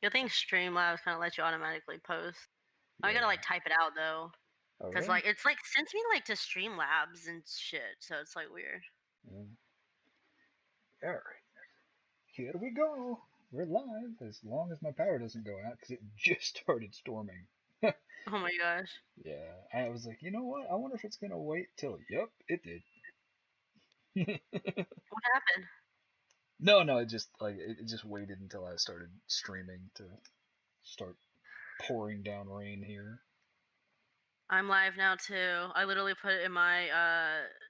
I think Streamlabs kind of lets you automatically post. I gotta Yeah. like type it out though, Oh, cause really? like it's like sends me like to Streamlabs and shit, so it's like weird. Yeah. All right. Here we go. We're live as long as my power doesn't go out because it just started storming. Oh my gosh, Yeah, I was like, you know what? I wonder if it's gonna wait till. Yep, it did. what happened? No, it just it just waited until I started streaming to start pouring down rain here. I'm live now too. I literally put it in my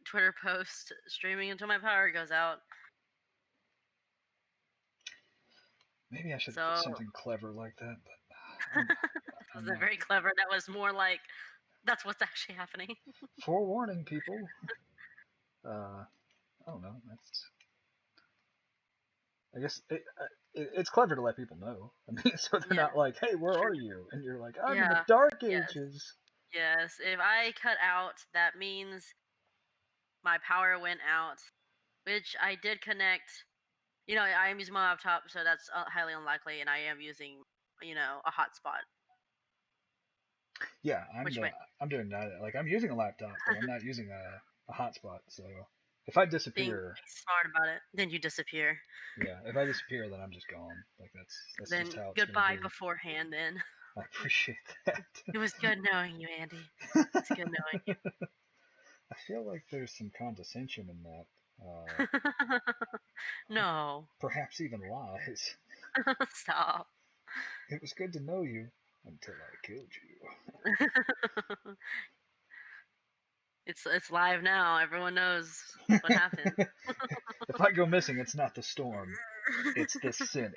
Twitter post, streaming until my power goes out. Maybe I should put So something clever like that, but that I'm wasn't not. very clever. That was more like that's what's actually happening. Forewarning people. I don't know. That's. I guess it's clever to let people know. I mean, so they're Yeah, not like, "Hey, where true. are you?" And you're like, "I'm in the Yeah. dark Yes. ages." Yes. If I cut out, that means my power went out, which I did connect. I am using my laptop, so that's highly unlikely, and I am using, a hotspot, Yeah, which might I'm doing that. Like I'm using a laptop, but I'm not using a hotspot. So if I being disappear, smart about it. Then you disappear. yeah, if I disappear, then I'm just gone. Like that's just Then how it's gonna goodbye be. beforehand. Then I appreciate that. it was good knowing you, Andy. It's good knowing I feel like there's some condescension in that. you. No, Perhaps even lies. stop. It was good to know you until I killed you. It's live now. Everyone knows what happened. If I go missing, it's not the storm, it's the cine.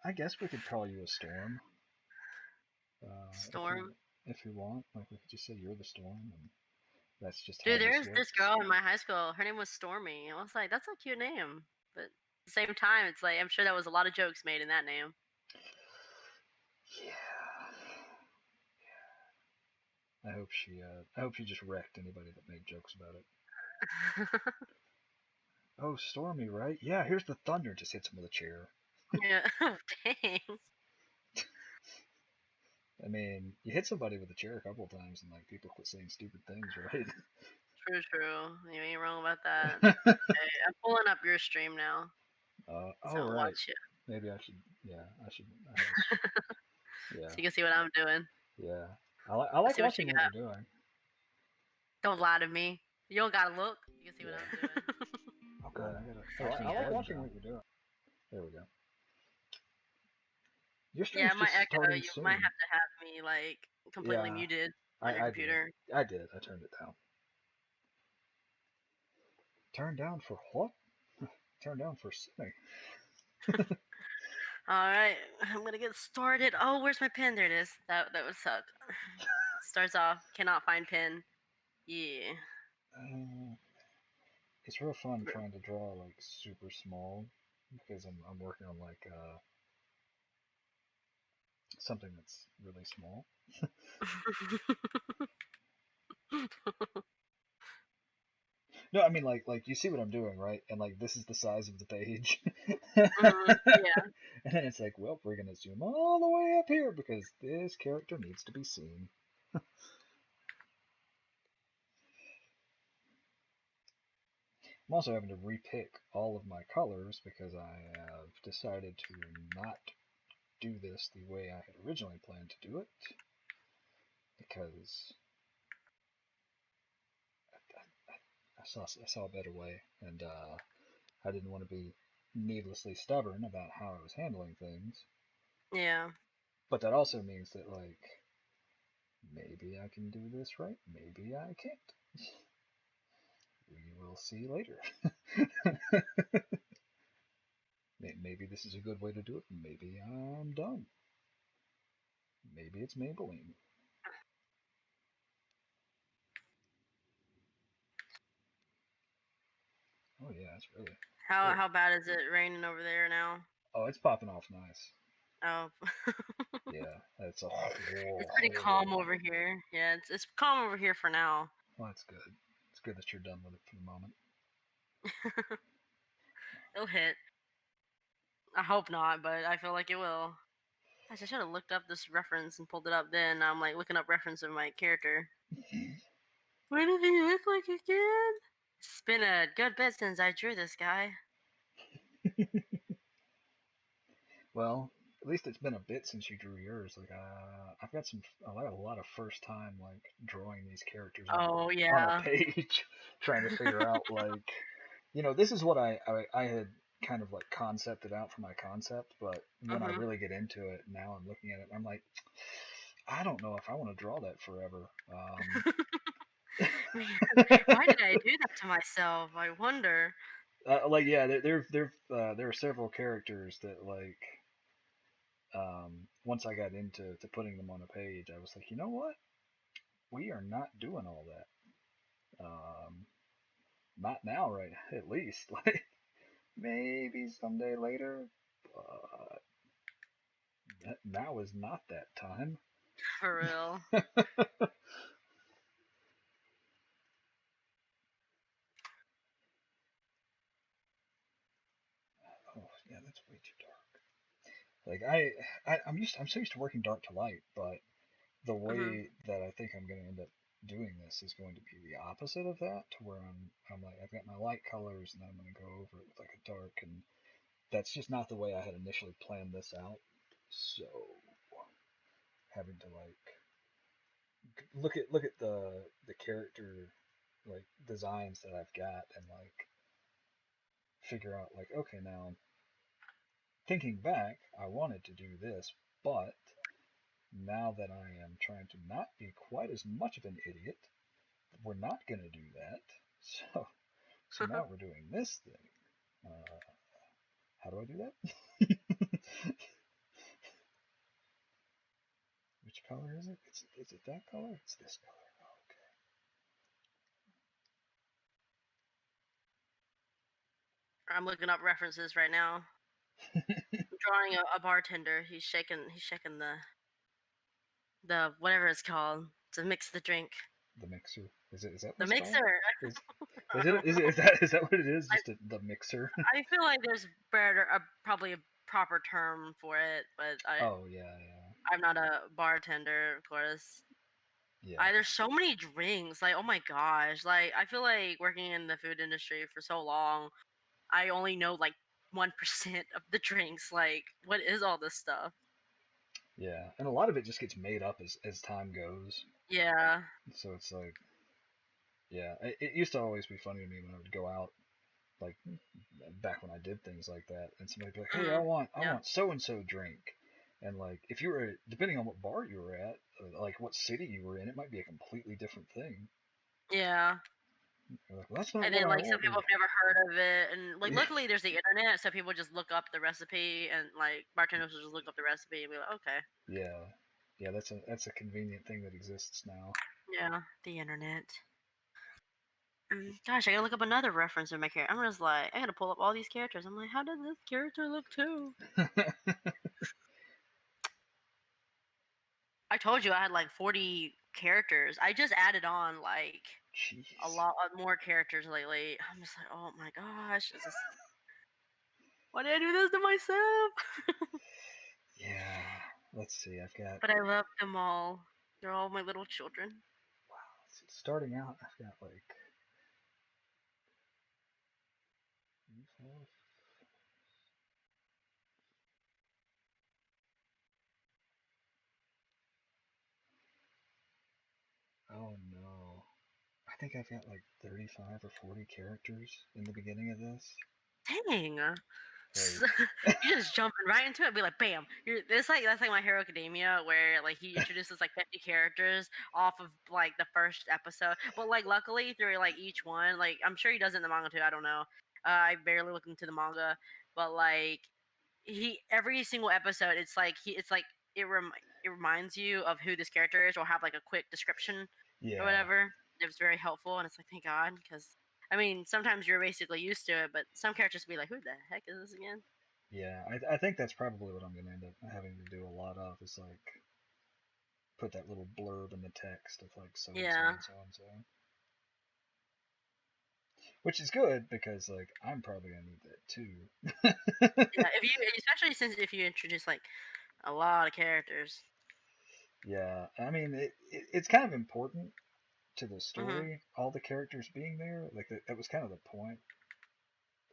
I guess we could call you a storm, if Storm. you want. Like we could just say you're the storm, and that's just how Dude, this there's this works. girl in my high school. Her name was Stormy. I was like, that's a cute name. But at the same time, it's like I'm sure there was a lot of jokes made in that name. Yeah. I hope she just wrecked anybody that made jokes about it. Oh, Stormy, right? Yeah, here's the thunder. Just hits him with a chair. Yeah. Oh, dang. I mean, you hit somebody with a chair a couple of times, and like people quit saying stupid things, right? True, true. You ain't wrong about that. Okay, I'm pulling up your stream now. So Oh, I'll right. watch it. Maybe I should. Yeah, I should. I have a. So Yeah, you can see what I'm doing. yeah. I like See what you watching what got. you're doing. Don't lie to me. You don't gotta look. You can see what Yeah. I'm doing. Oh God, I gotta. Watching I like it. watching what you're doing. There we go. Your Yeah, stream's my just echo. starting You might have soon. to have me like completely Yeah, muted on your I did. computer. I did. I turned it down. Turned down for what? Turned down for sitting. All right, I'm gonna get started. Oh, where's my pen? There it is. That would suck. Starts off, cannot find pen. Yeah. Uh, it's real fun trying to draw like super small because I'm working on like something that's really small. No, I mean like you see what I'm doing, right? And like this is the size of the page. Yeah. And then it's like, well, we're gonna zoom all the way up here because this character needs to be seen. I'm also having to repick all of my colors because I have decided to not do this the way I had originally planned to do it because I saw a better way, and I didn't want to be needlessly stubborn about how I was handling things. Yeah. But that also means that like maybe I can do this right, maybe I can't. We will see later. Maybe this is a good way to do it. Maybe I'm dumb. Maybe it's Maybelline. Oh yeah, it's really. How Oh, how bad is it raining over there now? oh, it's popping off nice. Oh. Yeah, it's a It's pretty calm over here. Yeah, it's calm over here for now. well, that's good. good that you're done with it for the moment. It'll hit. I hope not, but I feel like it will. Gosh, I should have looked up this reference and pulled it up then. I'm like looking up reference of my character. What does he look like again? It's been a good bit since I drew this guy. Well, at least it's been a bit since you drew yours. Like, I've got a lot of first time like drawing these characters Oh on a yeah. page, trying to figure out like, this is what I had kind of like concepted out for my concept, but when I Mhm. really get into it, now I'm looking at it, and I'm like, I don't know if I want to draw that forever. Man, why did I do that to myself? I wonder. Like yeah, there are several characters that like once I got into to putting them on a page, I was like, you know what? We are not doing all that. Not now, right? At least, like maybe someday later. But now is not that time. For real. Oh yeah, that's way too dark. Like I'm so used to working dark to light, but the Mhm. way that I think I'm going to end up doing this is going to be the opposite of that, to where I'm like I've got my light colors and then I'm going to go over it with like a dark, and that's just not the way I had initially planned this out. So having to like look at the character like designs that I've got and like figure out like okay, now thinking back I wanted to do this, but now that I am trying to not be quite as much of an idiot, we're not going to do that. So now we're doing this thing. Uh, how do I do that? Which color is it? Is it that color? It's this color. Oh, I'm looking up references right now. okay. I'm drawing a bartender. He's shaking the whatever it's called to mix the drink. The mixer. Is that what The it's called? mixer. Is I is don't it know. is that what it is? I Just the mixer? I feel like there's probably a proper term for it, but Oh yeah, yeah, I'm not a bartender, of course. yeah, There's so many drinks. Like, oh my gosh. Like, I feel like working in the food industry for so long, I only know like 1% of the drinks. Like, what is all this stuff? yeah. And a lot of it just gets made up as time goes. Yeah. So it's like, yeah, it used to always be funny to me when I would go out, like back when I did things like that, and somebody'd be like, "Hey, I Hmm. want I Yeah. want so and so drink," and like if you were depending on what bar you were at, like what city you were in, it might be a completely different thing. Yeah. You're like, well, that's not And what then I like some people ordered. have never heard of it, and like luckily there's the internet, so people just look up the recipe, and like bartenders will just look up the recipe and be like, okay, Yeah, yeah, that's a convenient thing that exists now. yeah, the internet. Gosh, I gotta look up another reference in my character. I'm just like, I gotta pull up all these characters. I'm like, how does this character look too? I told you I had like 40 characters. I just added on like a Jeez. lot of more characters lately. I'm just like, oh my gosh, why did I do this to myself? Yeah. Let's see. I've got But I love them all. They're all my little children. wow. Let's see, starting out, I've got like three, four. Oh no. I think I've got like 35 or 40 characters in the beginning of this. Dang. Like, You just jumping right into it, be like, bam! That's like My Hero Academia, where like he introduces like 50 characters off of like the first episode. But like luckily through like each one, like I'm sure he does it in the manga too. I don't know. I barely look into the manga, but like he every single episode, it reminds you of who this character is, or have like a quick description or yeah, whatever. It was very helpful, and it's like thank God, because I mean sometimes you're basically used to it, but some characters be like, who the heck is this again? yeah. I think that's probably what I'm gonna end up having to do a lot of is like put that little blurb in the text of like so and so Yeah. and so and so. which is good because like I'm probably gonna need that too. Yeah, if you especially since if you introduce like a lot of characters. Yeah, I mean it's kind of important to the Mhm. story, all the characters being there. Like that was kind of the point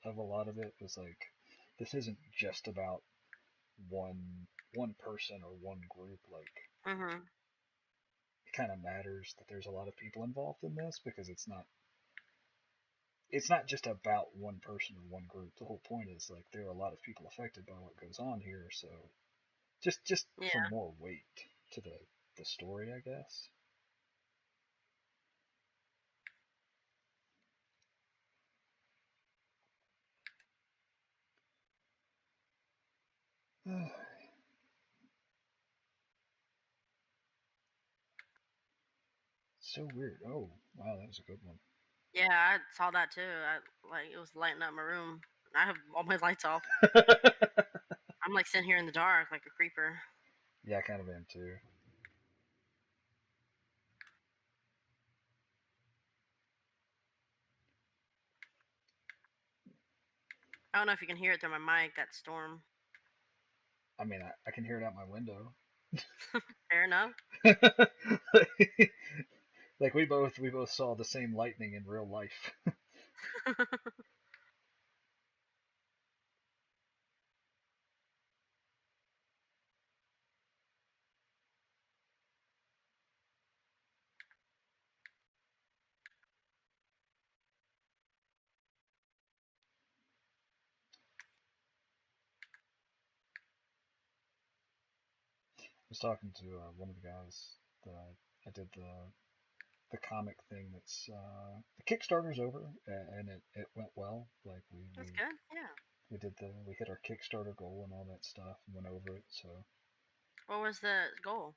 of a lot of it. Was like this isn't just about one person or one group. Like Mhm. it kind of matters that there's a lot of people involved in this because it's not just about one person or one group. The whole point is like there are a lot of people affected by what goes on here, so just for Yeah. more weight to the story, I guess. So weird. Oh, wow, that was a good one. Yeah, I saw that too. Like it was lighting up my room. I have all my lights off. I'm like sitting here in the dark like a creeper. Yeah, I kind of am too. I don't know if you can hear it through my mic. That storm. I mean, I can hear it out my window. Fair enough. Like we both saw the same lightning in real life. I was talking to one of the guys that I did the comic thing. That's the Kickstarter's over and it went well. Like That's good. Yeah. we hit our Kickstarter goal and all that stuff and went over it. So What was the goal?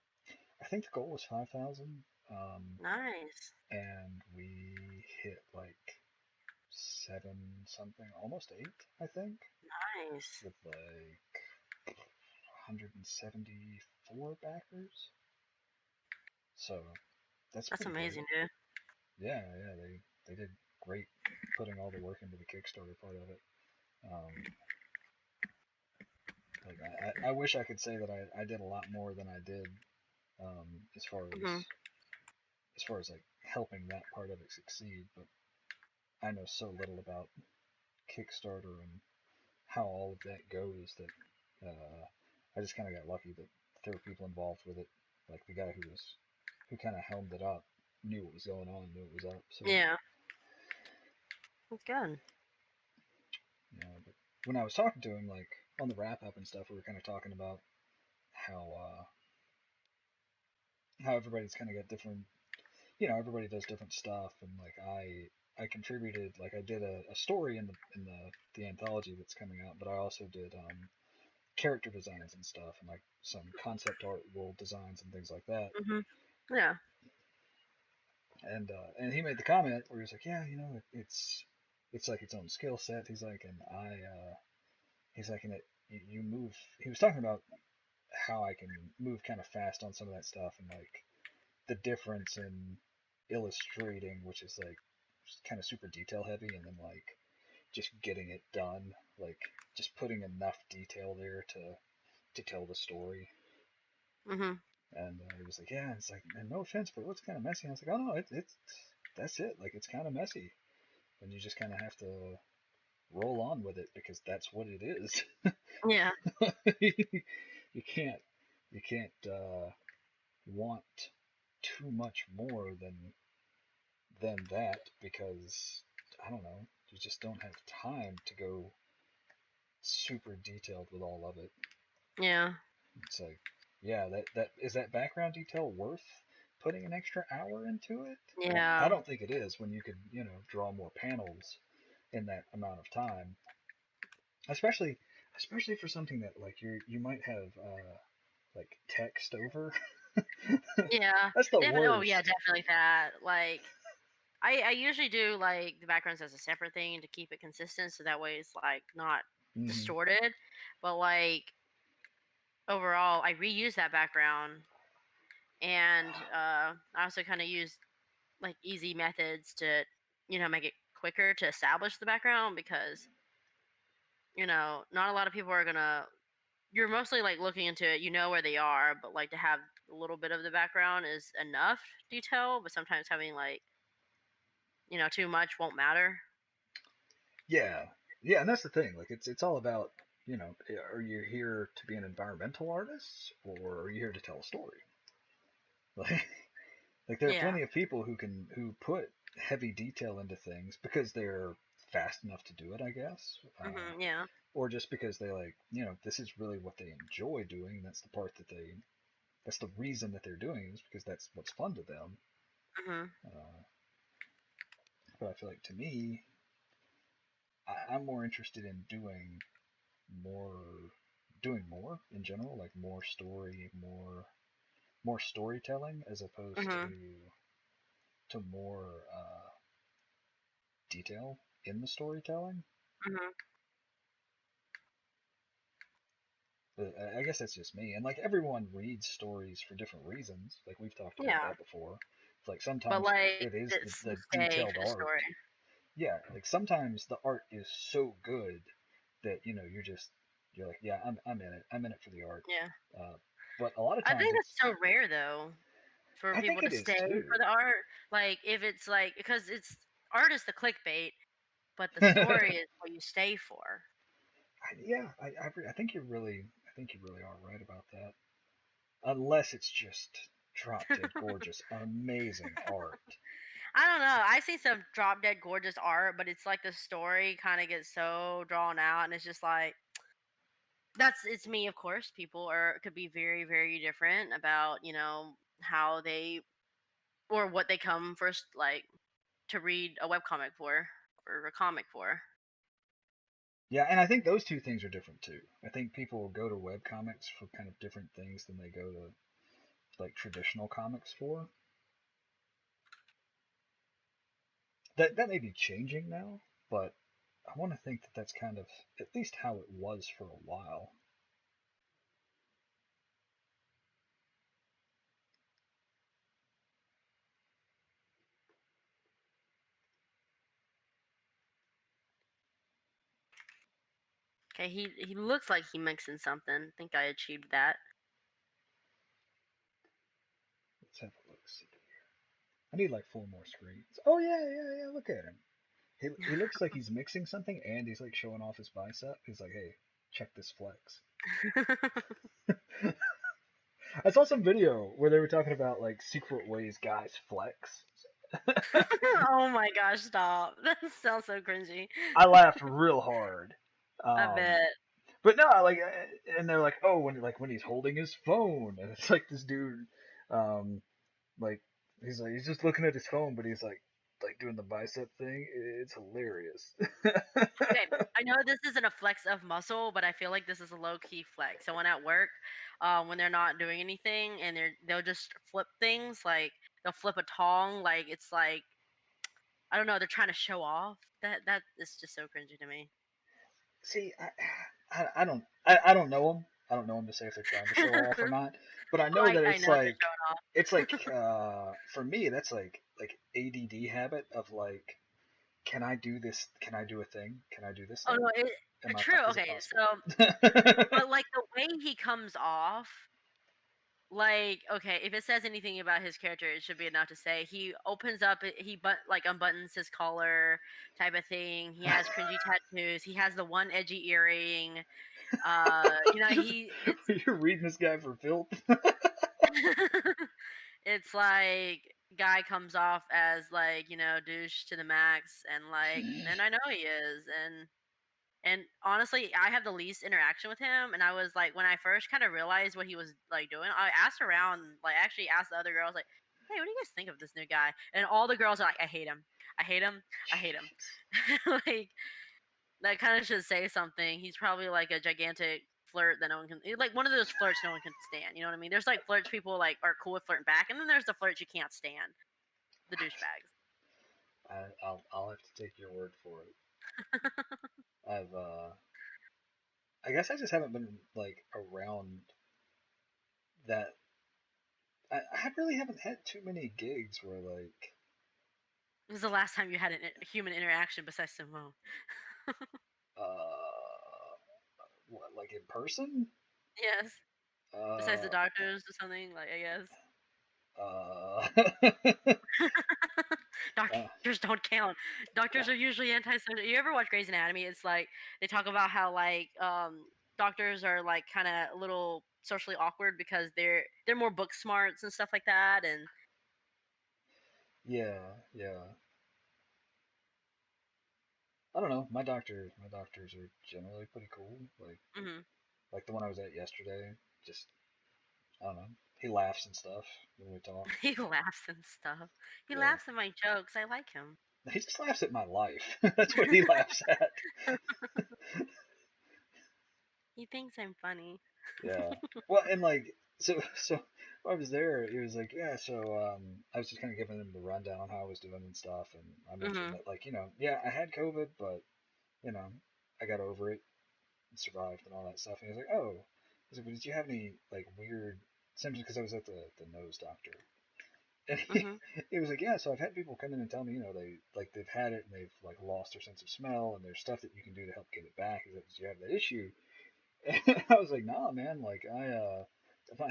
I think the goal was 5,000, Nice. and we hit like seven something, almost eight, I think, Nice. with like 174 backers. So that's That's pretty great. amazing, dude. Yeah, yeah, they did great putting all the work into the Kickstarter part of it. Um, like I wish I could say that I did a lot more than I did, um, as far Mhm. as like helping that part of it succeed. But I know so little about Kickstarter and how all of that goes that I just kind of got lucky that there were people involved with it. Like the guy who kind of helmed it up knew what was going on, knew it was up. So Yeah. That's good. but when I was talking to him, like on the wrap up and stuff, we were kind of talking about how how everybody's kind of got different, everybody does different stuff, and like I contributed, like I did a story in the anthology that's coming out, but I also did character designs and stuff, and like some concept art world designs and things like that. Mhm. Yeah. And he made the comment where he was like, yeah, it's like its own skill set. He's like, and he's like, and you move. He was talking about how I can move kind of fast on some of that stuff, and like the difference in illustrating, which is like kind of super detail heavy, and then like just getting it done, like just putting enough detail there to tell the story. Mhm. And he was like, yeah, it's like, and no offense, but it looks kind of messy. And I was like, oh no, it's that's it. Like it's kind of messy, and you just kind of have to roll on with it because that's what it is. Yeah. you can't you can't want too much more than that because I don't know, you just don't have time to go super detailed with all of it. Yeah. It's like, yeah, that is that background detail worth putting an extra hour into it? I Yeah. don't think it is when you could, draw more panels in that amount of time. Especially especially for something that like you might have like text over. Yeah. That's the Definitely. Oh yeah, worst. definitely that. Like I usually do like the backgrounds as a separate thing to keep it consistent, so that way it's like not Hmm. distorted. But like overall, I reuse that background, and I also kind of use like easy methods to make it quicker to establish the background because not a lot of people are gonna. You're mostly like looking into it, you know where they are, but like to have a little bit of the background is enough detail. But sometimes having like too much won't matter. Yeah, yeah, and that's the thing. Like, it's all about, are you here to be an environmental artist, or are you here to tell a story? Like, like there are Yeah. plenty of people who put heavy detail into things because they're fast enough to do it, I guess, Yeah. or just because they like, this is really what they enjoy doing. That's the part that's the reason that they're doing it, is because that's what's fun to them. hmm Uh, but I feel like, to me, I'm more interested in more, doing more in general, like more story, more storytelling, as opposed hmm to more detail in the storytelling. hmm But I guess that's just me. And like, everyone reads stories for different reasons. Like, we've talked about Yeah. that before. It's like, But sometimes like it is it's the stay detailed for the art. story. Yeah, like sometimes the art is so good that you're like, yeah, I'm in it. I'm in it for the art. Yeah. Uh, but a lot of I times think it's that's so rare though for I think people to it is stay too. for the art. Like if it's like because it's art is the clickbait, but the story is what you stay for. Yeah, I think I think you really are right about that. Unless it's just drop dead gorgeous, amazing art. I don't know. I see some drop dead gorgeous art, but it's like the story kind of gets so drawn out, and it's just like it's me, of course. People are could be very, very different about how they or what they come first like to read a webcomic for or a comic for. Yeah, and I think those two things are different too. I think people will go to webcomics for kind of different things than they go to like traditional comics for. That may be changing now, but I want to think that that's kind of at least how it was for a while. Okay, he looks like he mixing something. Think I achieved that. Let's have a look. See. I need like four more screens. Oh yeah, yeah, yeah. Look at him. He looks like he's mixing something, and he's like showing off his bicep. He's like, hey, check this flex. I saw some video where they were talking about like secret ways guys flex. Oh my gosh, stop. That sounds so cringy. I laughed real hard. I Um, bet. but no, like, and they're like, oh, when he's holding his phone, and it's like this dude, um, like he's just looking at his phone, but he's like doing the bicep thing. It's hilarious. Okay, I know this isn't a flex of muscle, but I feel like this is a low key flex. So when at work, when they're not doing anything and they'll just flip things, like they'll flip a tong, like it's like I don't know, they're trying to show off. That is just so cringy to me. See, I don't know him. I don't know him to say if they're trying to show off or not. But I Oh, know that I know they're showing off. it's like for me that's like ADD habit of like, can I do this? Can I do a thing? Can I do this Oh thing? no, true. Is it Okay, possible? so but like the way he comes off, like okay, if it says anything about his character, it should be enough to say he opens up, like unbuttons his collar, type of thing. He has cringy tattoos. He has the one edgy earring. He it's You're reading this guy for filth. it's like guy comes off as like douche to the max, and I know he is, and honestly, I have the least interaction with him. And I was like, when I first kind of realized what he was like doing, I asked around, like actually asked the other girls, like, "Hey, what do you guys think of this new guy?" And all the girls are like, "I hate him. I hate him. I hate him." Like that kind of should say something. He's probably like a gigantic flirt that no one can, like one of those flirts no one can stand. You know what I mean? There's like flirts people like are cool with flirting back, and then there's the flirts you can't stand, the douchebags. I'll have to take your word for it. I've I guess I just haven't been like around that. I really haven't had too many gigs where like When was the last time you had a human interaction besides Simone? Uh, what, like in person? Yes. Besides the Uh, doctors or something, like, I guess. uh, uh, Doctors don't count. Doctors are usually antisocial. You ever watch Grey's Anatomy? It's like they talk about how like doctors are like kind of a little socially awkward because they're more book smarts and stuff like that. And yeah, yeah. I don't know. My doctors are generally pretty cool. mhm. Like the one I was at yesterday. Just I don't know. He laughs and stuff when we talk. He laughs and stuff. He Yeah. laughs at my jokes. I like him. He just laughs at my life. That's what he laughs at. He thinks I'm funny. Yeah. Well, and like so when I was there, he was like, yeah. So I was just kind of giving him the rundown on how I was doing and stuff, and I mentioned Mhm. that like yeah, I had COVID, but you know, I got over it and survived and all that stuff. And he was like, oh, he's like, well, did you have any like weird symptoms? Because I was at the nose doctor. And Mhm. he was like, yeah, so I've had people come in and tell me, they've had it and they've like lost their sense of smell and there's stuff that you can do to help get it back. He's like, did you have that issue? And I was like, nah, man, like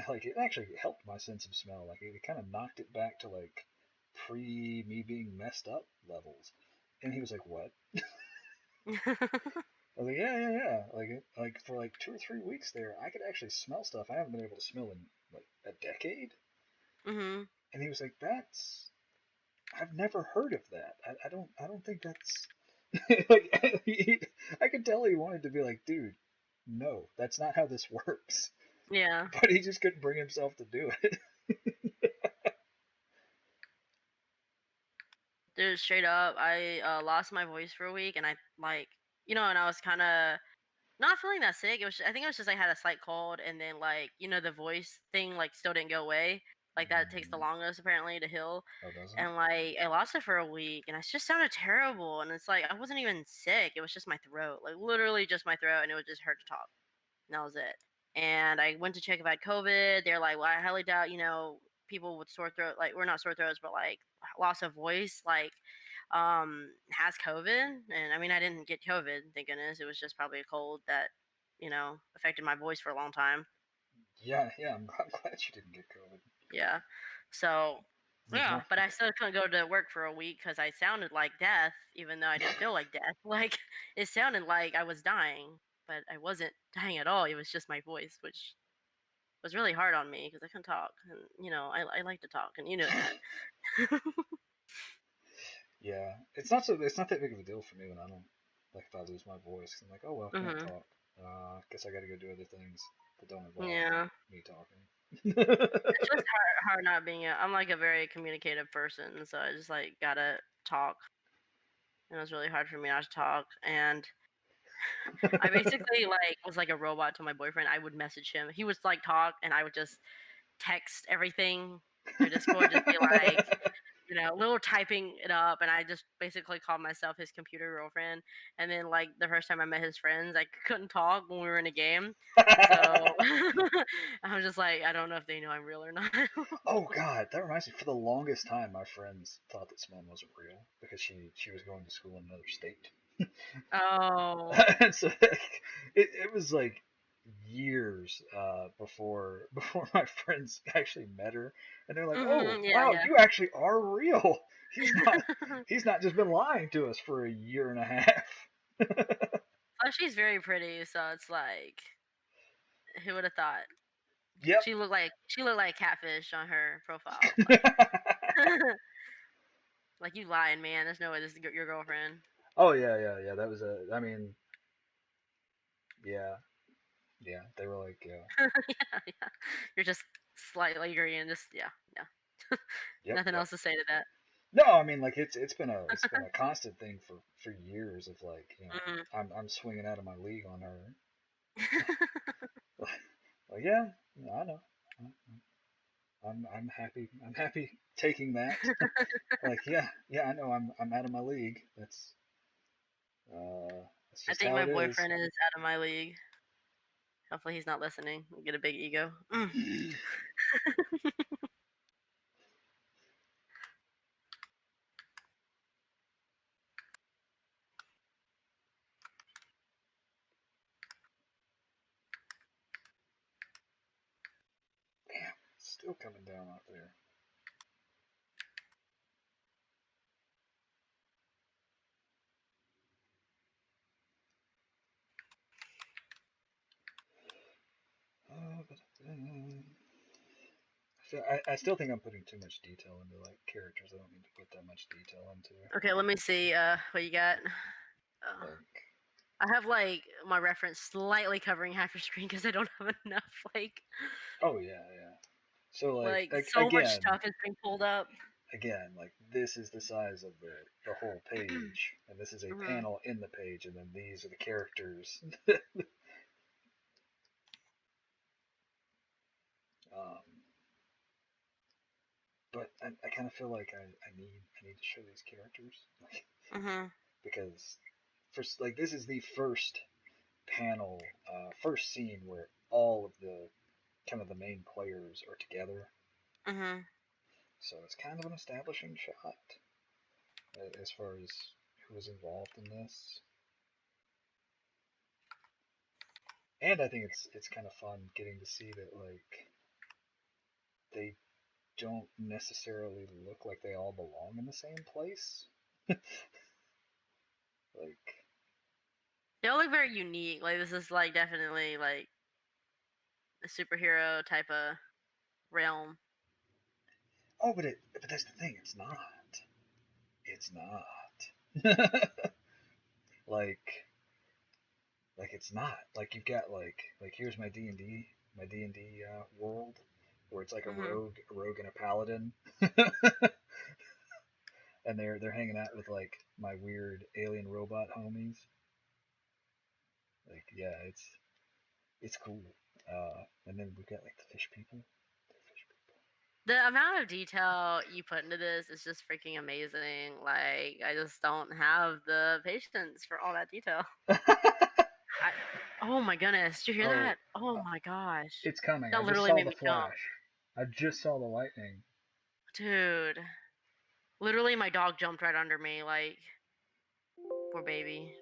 like it actually helped my sense of smell. Like it kind of knocked it back to like pre me being messed up levels. And he was like, what? I was like, yeah, yeah, yeah. Like for like 2 or 3 weeks there, I could actually smell stuff I haven't been able to smell in like a decade. Mhm. And he was like, that's I've never heard of that. I don't think that's like I could tell he wanted to be like, dude, no, that's not how this works. Yeah. But he just couldn't bring himself to do it. Dude, straight up, I lost my voice for a week, and I like, and I was kind of not feeling that sick. I think it was just I had a slight cold, and then like, the voice thing like still didn't go away. Like that takes the Mm, longest apparently to heal, oh, does it? and like I lost it for a week, and it just sounded terrible. And it's like I wasn't even sick; it was just my throat, like literally just my throat, and it would just hurt to talk. And that was it. And I went to check if I had COVID. They're like, well, I highly doubt, people with sore throat, like we're not sore throats, but like loss of voice, like has COVID. And I mean, I didn't get COVID, thank goodness. It was just probably a cold that, affected my voice for a long time. Yeah, yeah. I'm glad you didn't get COVID. Yeah. So There's yeah, no. but I still couldn't go to work for a week because I sounded like death, even though I didn't feel like death. Like it sounded like I was dying, but I wasn't dying at all. It was just my voice, which was really hard on me because I couldn't talk, and I like to talk, and you know that. Yeah, it's not that big of a deal for me when I don't like if I lose my voice. I'm like, oh well, can't Mhm. talk. Guess I got to go do other things that don't involve Yeah, me talking. it's just hard not being. I'm like a very communicative person, so I just like gotta talk, and it was really hard for me not to talk. And I basically like was like a robot to my boyfriend. I would message him. He would like talk, and I would just text everything through Discord, just be like, little typing it up, and I just basically called myself his computer girlfriend. And then, like, the first time I met his friends, I couldn't talk when we were in a game. So I'm just like, I don't know if they know I'm real or not. Oh God, that reminds me. For the longest time, my friends thought that Simone wasn't real because she was going to school in another state, Oh. and so it was like years before my friends actually met her, and they're like, "Oh Yeah, wow, yeah. you actually are real. He's not just been lying to us for a year and a half." Oh, she's very pretty, so it's like, who would have thought? Yep. She looked like catfish on her profile. Like you lying, man. There's no way this is your girlfriend. Oh yeah, yeah, yeah. That was a. I mean, yeah, yeah. They were like, yeah, Yeah, yeah. You're just slightly green, just yeah, yeah. yep, Nothing yep. else to say to that. No, I mean like it's been a constant thing for years of like Mhm. I'm swinging out of my league on her. Like yeah, I know. I'm happy. I'm happy taking that. Like yeah, yeah. I know. I'm out of my league. That's I just think how my it is. boyfriend is out of my league. Hopefully he's not listening. Get a big ego. Mm. Still coming down out there. So I still think I'm putting too much detail into like characters. I don't need to put that much detail into. Okay, let me see what you got. Like, I have like my reference slightly covering half your screen because I don't have enough oh yeah, yeah. So like so much again, stuff is being pulled up. like this is the size of the whole page, and this is a Mhm. panel in the page, and then these are the characters. um, but I kind of feel like I need to show these characters, Mhm. because first, like, this is the first panel, first scene where all of the kind of the main players are together. Mhm. So it's kind of an establishing shot as far as who was involved in this. And I think it's kind of fun getting to see that like they don't necessarily look like they all belong in the same place. Like, They all look very unique. Like this is like definitely like a superhero type of realm. oh, but that's the thing. It's not. It's not. like it's not. Like you've got like here's my D&D world where it's like Mhm. a rogue and a paladin. And they're hanging out with like my weird alien robot homies. Like, yeah, it's cool. And then we've got like the fish people. The amount of detail you put into this is just freaking amazing. Like I just don't have the patience for all that detail. I, oh my goodness, did you hear Oh, that? Oh my gosh. it's coming. I That just literally saw made the me jump. flash. I just saw the lightning. Dude. Literally my dog jumped right under me, like poor baby.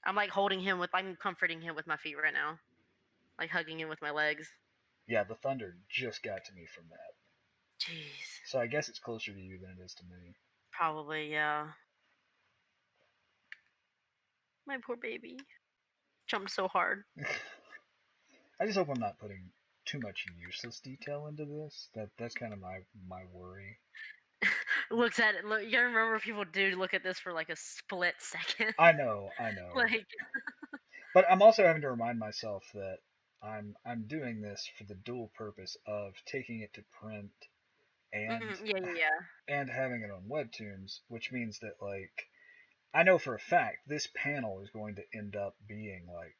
I'm like I'm comforting him with my feet right now. Like hugging him with my legs. Yeah, the thunder just got to me from that. Jeez. So I guess it's closer to you than it is to me. Probably, yeah. My poor baby. Jumped so hard. I just hope I'm not putting too much useless detail into this. That's kind of my worry. Looks at it. Look, you gotta remember people do look at this for like a split second. I know, I know. Like, But I'm also having to remind myself that I'm doing this for the dual purpose of taking it to print and yeah, yeah, yeah. and having it on Webtoons, which means that like I know for a fact this panel is going to end up being like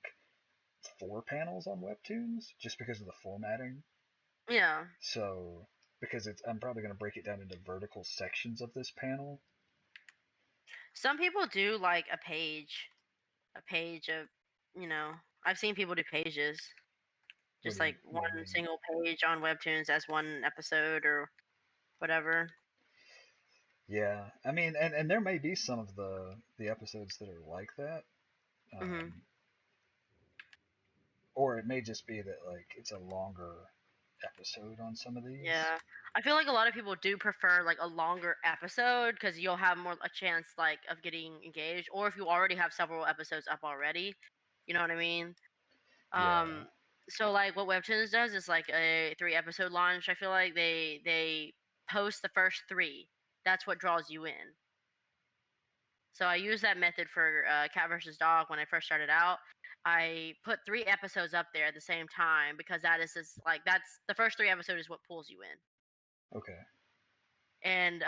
4 panels on Webtoons just because of the formatting. Yeah. So because I'm probably going to break it down into vertical sections of this panel. Some people do like a page of, you know, I've seen people do pages, just like What one do you mean? single page on Webtoons as one episode or whatever. Yeah, I mean, and there may be some of the episodes that are like that, Hmm. or it may just be that like it's a longer episode on some of these. Yeah. I feel like a lot of people do prefer like a longer episode because you'll have more a chance like of getting engaged, or if you already have several episodes up already, you know what I mean? Yeah. Um, so like what Webtoons does is like a 3 episode launch. I feel like they post the first 3. That's what draws you in. So I use that method for Cat versus Dog when I first started out. I put 3 episodes up there at the same time because that is just like that's the first 3 episodes is what pulls you in. Okay. And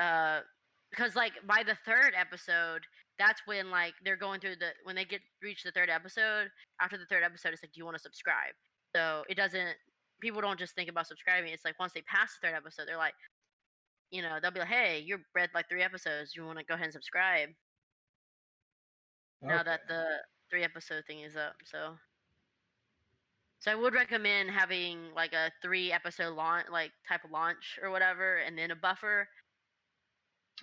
because like by the 3rd episode, that's when like they're going through when they get reach the 3rd episode. After the 3rd episode, it's like, do you want to subscribe? So it doesn't. People don't just think about subscribing. It's like once they pass the 3rd episode, they're like, they'll be like, hey, you've read like 3 episodes. You want to go ahead and subscribe now Okay. that the 3 episode thing is up. So I would recommend having like a 3 episode launch, like type of launch or whatever, and then a buffer.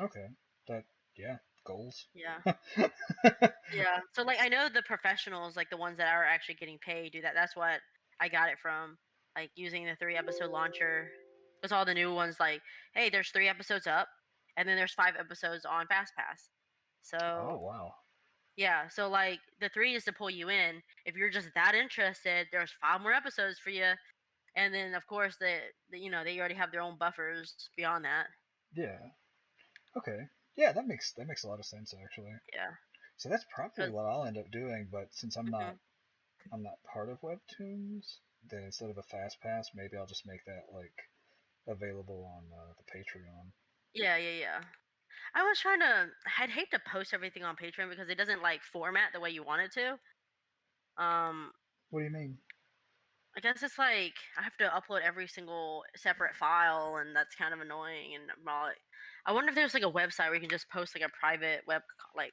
Okay. That yeah, goals. Yeah. Yeah. So like I know the professionals, like the ones that are actually getting paid, do that. That's what I got it from. like using the 3 episode launcher. Because all the new ones, like, hey, there's 3 episodes up, and then there's 5 episodes on FastPass. Oh So wow. yeah, so like the three is to pull you in. If you're just that interested, there's 5 more episodes for you, and then of course they already have their own buffers beyond that. Yeah. Okay. Yeah, that makes a lot of sense actually. Yeah, So that's probably because what I'll end up doing, but since I'm not hmm I'm not part of Webtoons, then instead of a fast pass, maybe I'll just make that like available on the Patreon. yeah, yeah, yeah. I was trying to. I'd hate to post everything on Patreon because it doesn't like format the way you want it to. Um, What do you mean? I guess it's like I have to upload every single separate file, and that's kind of annoying. And I wonder if there's like a website where you can just post like a private like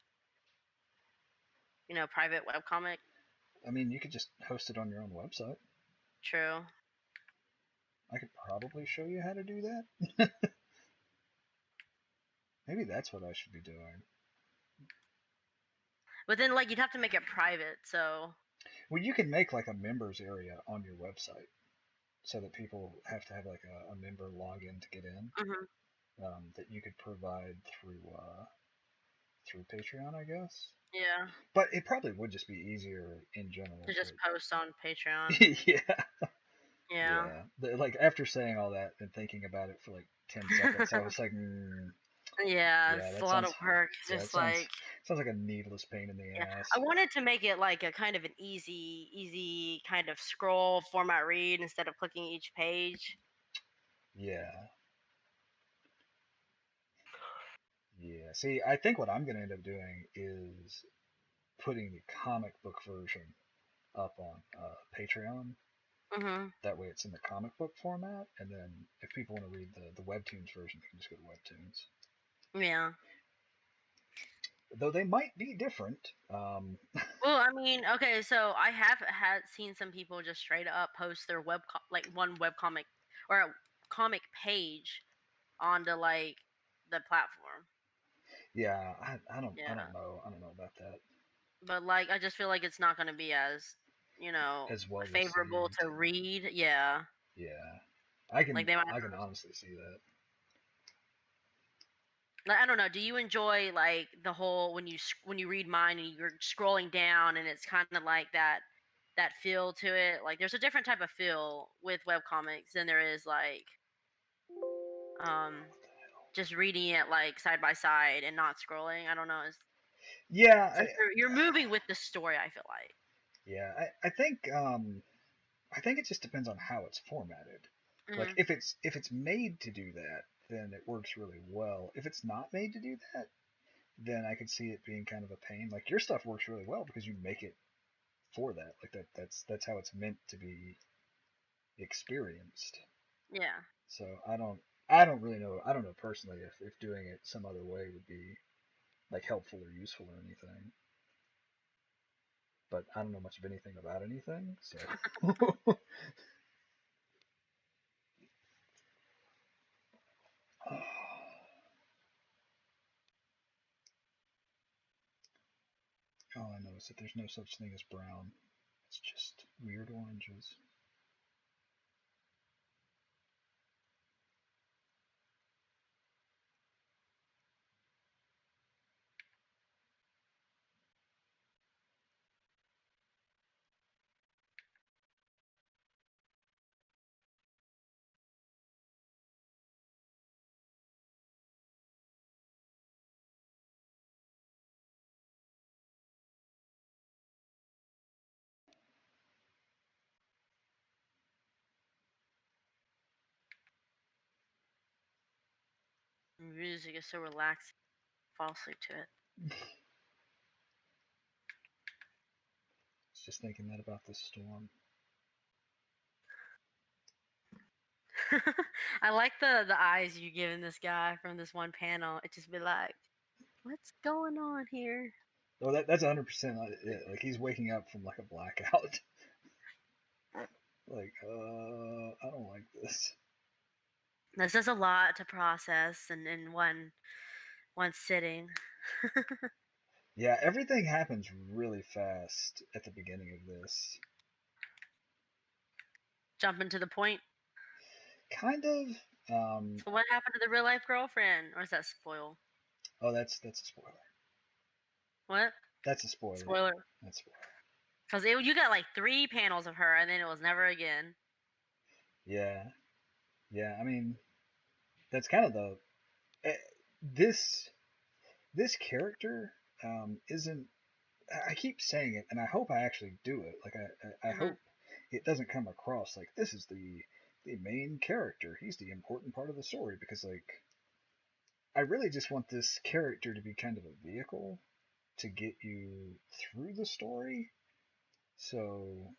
private web comic. I mean, you could just host it on your own website. True. I could probably show you how to do that. Maybe that's what I should be doing. But then like you'd have to make it private, so Well, you can make like a members area on your website so that people have to have like a member login to get in. hmm That you could provide through Patreon, I guess. yeah, But it probably would just be easier in to general just post on Patreon. yeah, Yeah. yeah. Like after saying all that and thinking about it for like 10 seconds, I was like, Yeah, yeah, it's a that lot of sounds, work. It's yeah, it just like sounds like a needless pain in the yeah, ass. I wanted to make it like a kind of an easy kind of scroll format read instead of clicking each page. Yeah, yeah. See, I think what I'm gonna end up doing is putting the comic book version up on Patreon. Mhm. That way, it's in the comic book format, and then if people want to read the Webtoons version, they can just go to Webtoons. Yeah. Though they might be different. Well, I mean, okay, so I have had seen some people just straight up post their like one web comic or a comic page onto like the platform. Yeah, I don't Yeah. know. I don't know about that. But like I just feel like it's not going to be as, you know, As well favorable received. to read. Yeah. Yeah, I Like can they might I can honestly see that. like, I don't know. Do you enjoy like the whole when you read mine and you're scrolling down and it's kind of like that feel to it? Like there's a different type of feel with web comics than there is like um just reading it like side by side and not scrolling. I don't know. Yeah, Since you're moving with the story, I feel like. yeah. I think it just depends on how it's formatted. Like hmm if it's made to do that, then it works really well. If it's not made to do that, then I could see it being kind of a pain. Like your stuff works really well because you make it for that. Like that's how it's meant to be experienced. Yeah. So I don't really know. I don't know personally if doing it some other way would be like helpful or useful or anything. But I don't know much of anything about anything. So all I know is that there's no such thing as brown. It's just weird oranges. Music is so relaxing. Fall asleep to it. It's just thinking that about this storm. I like the eyes you're giving this guy from this one panel. It just be like, what's going on here? Oh, that's 100% it. Like he's waking up from like a blackout. Like, I don't like this. This is a lot to process and in one sitting. Yeah, everything happens really fast at the beginning of this. Jumping to the point. Kind of. So what happened to the real life girlfriend? Or is that spoil? Oh, that's a spoiler. What? That's a spoiler. Spoiler. That's a spoiler. Because you got like 3 panels of her, and then it was never again. Yeah, yeah. I mean, that's kind of the eh, this this character isn't. I keep saying it, and I hope I actually do it. Like I Mhm. hope it doesn't come across like this is the main character. He's the important part of the story because like I really just want this character to be kind of a vehicle to get you through the story. So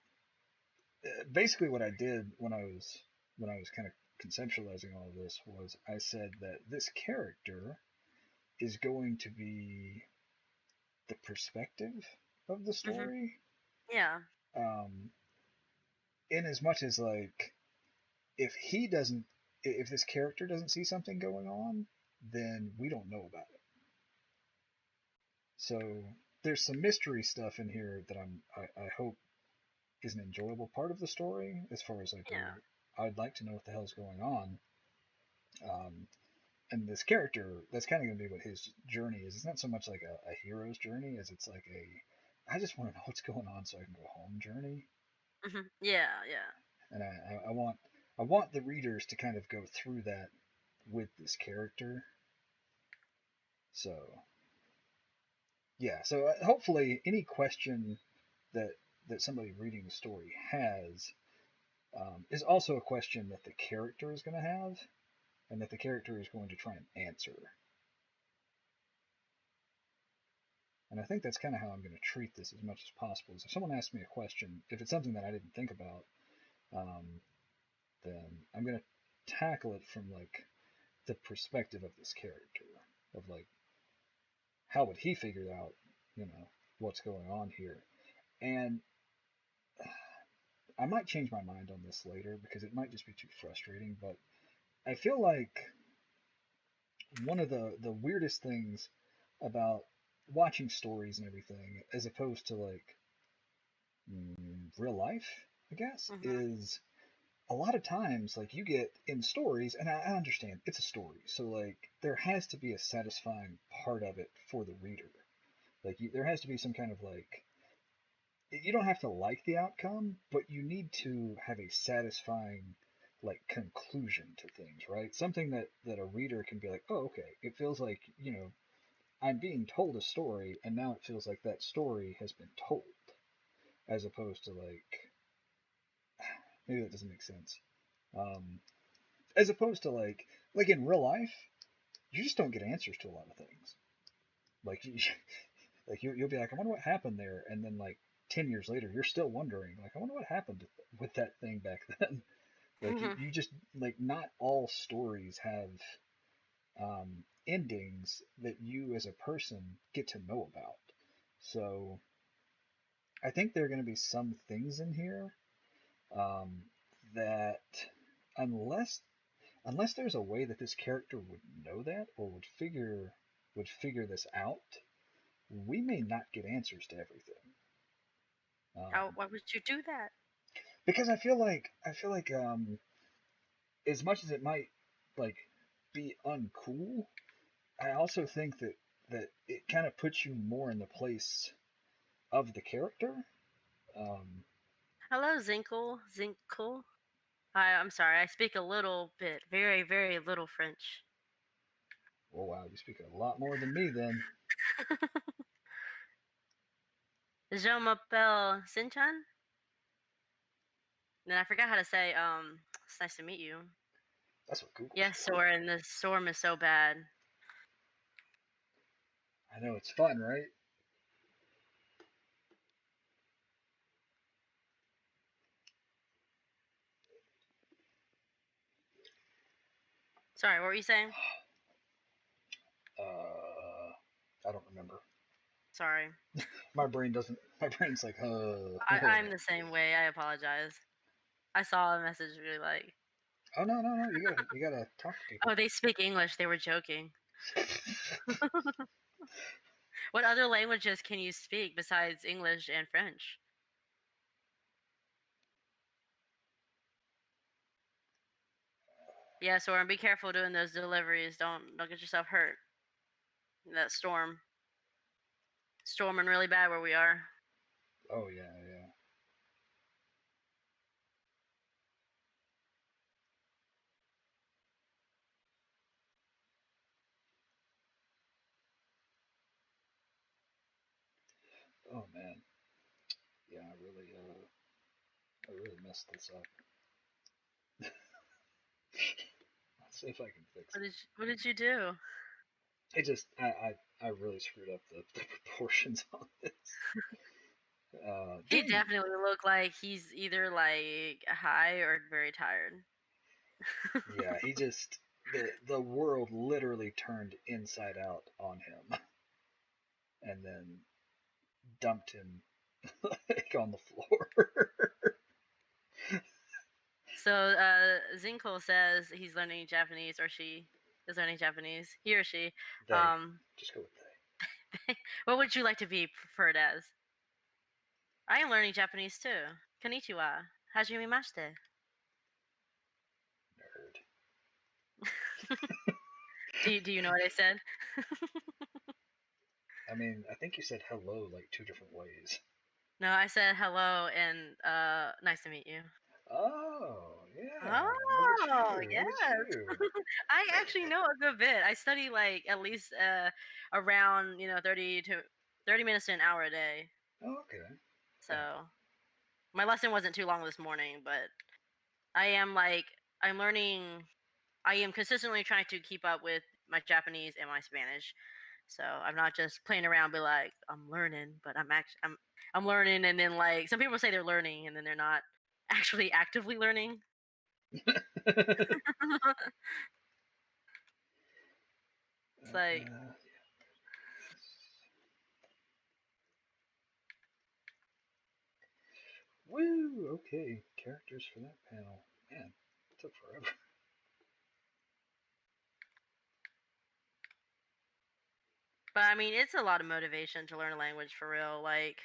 basically, what I did when I was kind of conceptualizing all of this was I said that this character is going to be the perspective of the Mhm. story. Yeah. Um, in as much as like if he doesn't if this character doesn't see something going on, then we don't know about it. So there's some mystery stuff in here that I hope is an enjoyable part of the story as far as like Yeah. I'd like to know what the hell's going on. Um, and this character, that's kind of going to be what his journey is. It's not so much like a hero's journey as it's like I just want to know what's going on so I can go home journey. Mhm. Yeah. Yeah. And I want the readers to kind of go through that with this character. So yeah, so hopefully any question that that somebody reading the story has is also a question that the character is going to have, and that the character is going to try and answer. And I think that's kind of how I'm going to treat this as much as possible. Is if someone asks me a question, if it's something that I didn't think about, um, then I'm going to tackle it from like the perspective of this character, of like how would he figure out, you know, what's going on here. And I might change my mind on this later because it might just be too frustrating, but I feel like one of the weirdest things about watching stories and everything, as opposed to like real life, I guess, Mhm. is a lot of times like you get in stories, and I understand it's a story, so like there has to be a satisfying part of it for the reader. Like there has to be some kind of like you don't have to like the outcome, but you need to have a satisfying like conclusion to things, right? Something that a reader can be like, oh, okay, it feels like I'm being told a story, and now it feels like that story has been told, as opposed to like maybe that doesn't make sense. Um, as opposed to like in real life, you just don't get answers to a lot of things. Like like you'll be like, I wonder what happened there, and then like 10 years later, you're still wondering, like, I wonder what happened with that thing back then. Like Mhm. you just like not all stories have endings that you as a person get to know about. So I think there are going to be some things in here um, that unless unless there's a way that this character would know that or would figure this out, we may not get answers to everything. Why would you do that? Because I feel like as much as it might like be uncool, I also think that it kind of puts you more in the place of the character. Um, Hello, Zinkle. Zinkle. I'm sorry. I speak a little bit, very, very little French. oh wow, you speak a lot more than me then. Je m'appelle Sinchan. And I forgot how to say, it's nice to meet you. That's what Google's Yes, for. Soren, the storm is so bad. I know it's fun, right? Sorry, what were you saying? I don't remember. Sorry. My brain doesn't. My brain's like, I'm the same way. I apologize. I saw a message really like, oh no, no, no. You gotta talk to oh, people. they speak English. They were joking. What other languages can you speak besides English and French? Yeah, Soren, be careful doing those deliveries. Don't get yourself hurt. In that storming really bad where we are. Oh yeah, yeah. Oh man, yeah. I really messed this up. Let's see if I can fix it. What did you do? I just, I really screwed up the proportions on this. He Dang. definitely looked like he's either like high or very tired. Yeah, he just the world literally turned inside out on him, and then dumped him like on the floor. So Zinkel says he's learning Japanese, or she is learning Japanese. He or she. They, Um, just go with they. what would you like to be preferred as? I am learning Japanese too. Konnichiwa. Hajimemashite. Nerd. Do you know what I said? I mean, I think you said hello like two different ways. No, I said hello and nice to meet you. Oh, yeah. Look at Oh, you. Look at yes. you. I actually know a good bit. I study like at least around, 30 minutes to an hour a day. Oh, okay. So, Yeah. my lesson wasn't too long this morning, but I am like I'm learning I am consistently trying to keep up with my Japanese and my Spanish. So, I'm not just playing around be like I'm learning, but I'm learning and then like some people say they're learning and then they're not actually actively learning. It's like woo! Okay, characters for that panel. Man, it took forever. but I mean, it's a lot of motivation to learn a language for real. Like,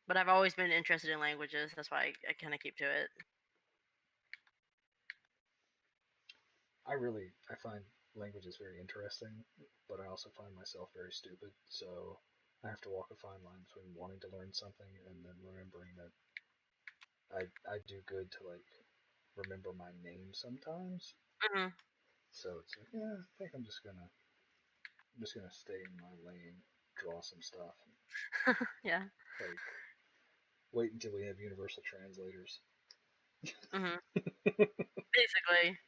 but I've always been interested in languages. That's why I kind of keep to it. I find languages very interesting, but I also find myself very stupid. So I have to walk a fine line between wanting to learn something and then remembering that I do good to like remember my name sometimes. Hmm. So it's like, yeah, I think I'm just gonna stay in my lane, draw some stuff, Yeah. like wait until we have universal translators. Hmm. Basically.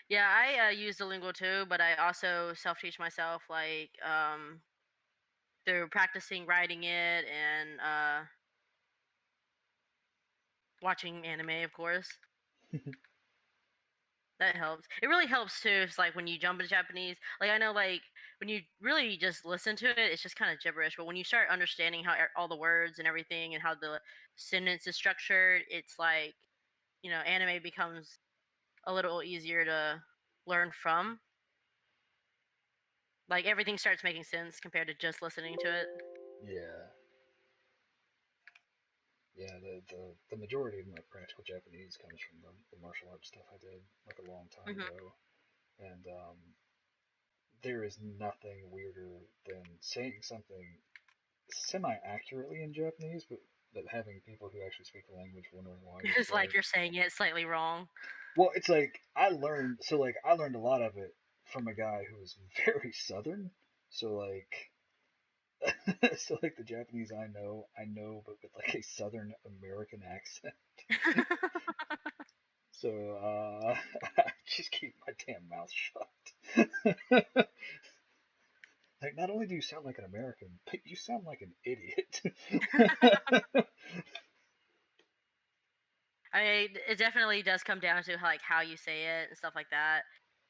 Yeah, I use Duolingo too, but I also self teach myself, like through practicing writing it and watching anime, of course. That helps. It really helps too. It's like when you jump into Japanese, like I know, like when you really just listen to it, it's just kind of gibberish. But when you start understanding how all the words and everything and how the sentence is structured, it's like anime becomes a little easier to learn from. Like everything starts making sense compared to just listening to it. Yeah, yeah. The majority of my practical Japanese comes from the martial arts stuff I did like a long time Hmm. ago, and there is nothing weirder than saying something semi accurately in Japanese, but having people who actually speak the language wondering why you It's like say. you're saying it slightly wrong. Well, it's like I learned a lot of it from a guy who was very southern. So like so like the Japanese I know but with like a southern American accent. So I just keep my damn mouth shut. Like not only do you sound like an American, but you sound like an idiot. It definitely does come down to like how you say it and stuff like that.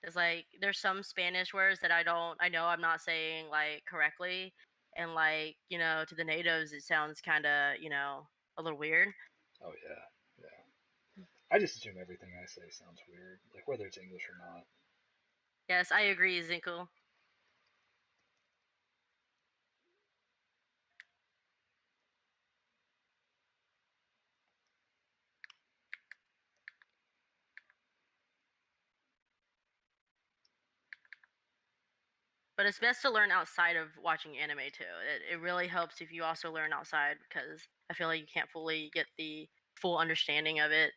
Cause like there's some Spanish words that I know I'm not saying like correctly, and like to the natives it sounds kind of a little weird. Oh yeah, yeah. I just assume everything I say sounds weird, like whether it's English or not. Yes, I agree, Zinkel. But it's best to learn outside of watching anime too. It really helps if you also learn outside because I feel like you can't fully get the full understanding of it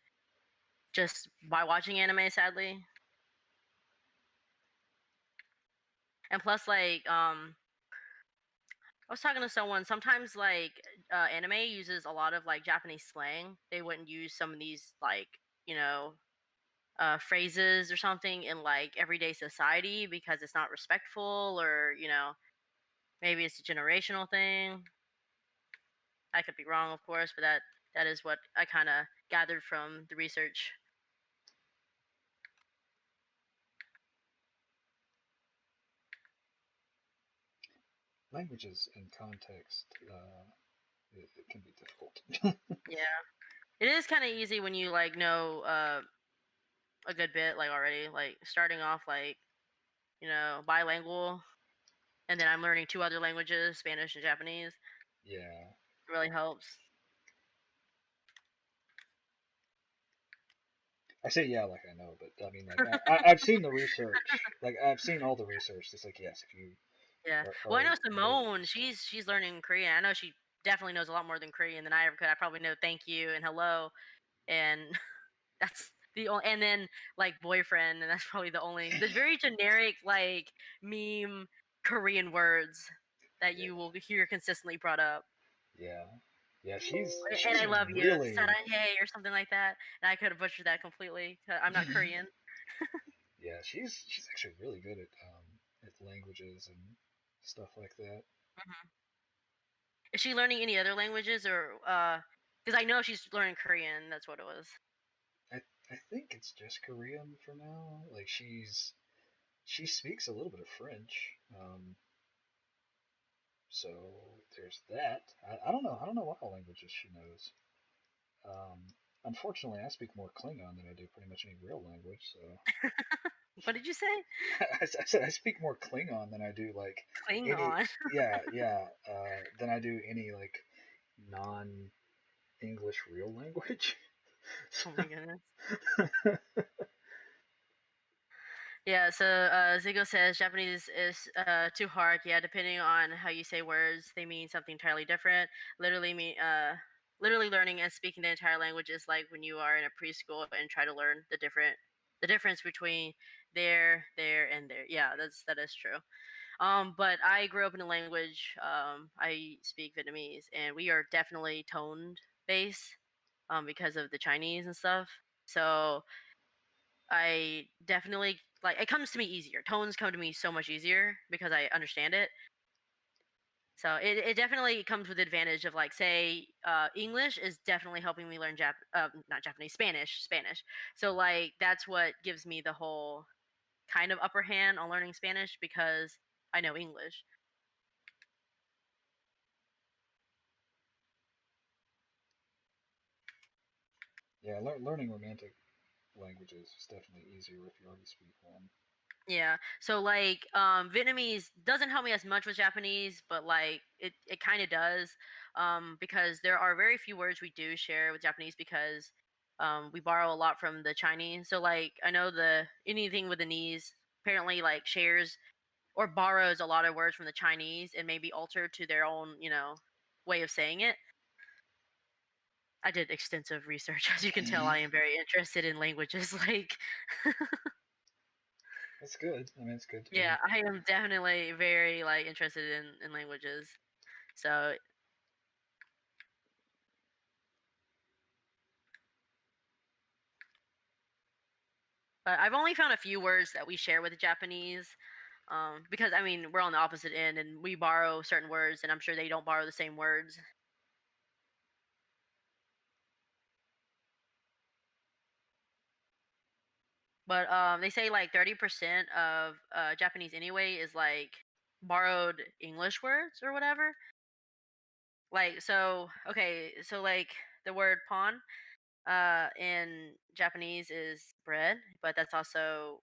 just by watching anime, sadly. And plus, like, I was talking to someone. Sometimes, like, anime uses a lot of like Japanese slang. They wouldn't use some of these like you know phrases or something in like everyday society because it's not respectful, or maybe it's a generational thing. I could be wrong, of course, but that is what I kind of gathered from the research. Languages in context, it can be difficult. Yeah, it is kind of easy when you like know a good bit like already, like starting off like bilingual, and then I'm learning two other languages, Spanish and Japanese. Yeah. It really helps. I say yeah, like I know, but I mean, like I've seen the research. Like I've seen all the research. It's like yes, if you Yeah. Well, I are know know Simone. these things. She's learning Korean. I know she definitely knows a lot more than Korean than I ever could. I probably know thank you and hello, and that's the only. And then like boyfriend, and that's probably the only. The very generic like meme Korean words that Yeah, you will hear consistently brought up. yeah, yeah. She's And she's I love you, really Saranghae, or something like that. And I could have butchered that completely. 'Cause I'm not Korean. yeah. She's actually really good at languages and stuff like that. Mhm. Is she learning any other languages, or because I know she's learning Korean. That's what it was. I I think it's just Korean for now. Like she speaks a little bit of French. So there's that. I don't know. I don't know what all languages she knows. Um, Unfortunately, I speak more Klingon than I do pretty much any real language. So What did you say? I said I speak more Klingon than I do like any. Klingon. Yeah, yeah. Than I do any like non-English real language. Oh my goodness. Yeah, so Zigo says Japanese is too hard. Yeah, depending on how you say words, they mean something entirely different. Literally learning and speaking the entire language is like when you are in a preschool and try to learn the difference between there, and there. Yeah, that is true. But I grew up in a language. I speak Vietnamese, and we are definitely toned based because of the Chinese and stuff. So I definitely like it comes to me easier. Tones come to me so much easier because I understand it. So it definitely comes with advantage of like say English is definitely helping me learn not Japanese, Spanish. So like that's what gives me the whole kind of upper hand on learning Spanish because I know English. Yeah, learning romantic languages is definitely easier if you already speak one. Yeah. So like Vietnamese doesn't help me as much with Japanese, but like it kind of does because there are very few words we do share with Japanese because we borrow a lot from the Chinese. So like I know the anything with the knees apparently like shares or borrows a lot of words from the Chinese and maybe alter to their own, way of saying it. I did extensive research. As you can tell, I am very interested in languages. Like, That's good. I mean, it's good to yeah, be. I am definitely very like interested in languages. So, but I've only found a few words that we share with the Japanese, because I mean we're on the opposite end and we borrow certain words, and I'm sure they don't borrow the same words. But they say like 30% of Japanese anyway is like borrowed English words or whatever. Like so, okay, so like the word pawn in Japanese is bread, but that's also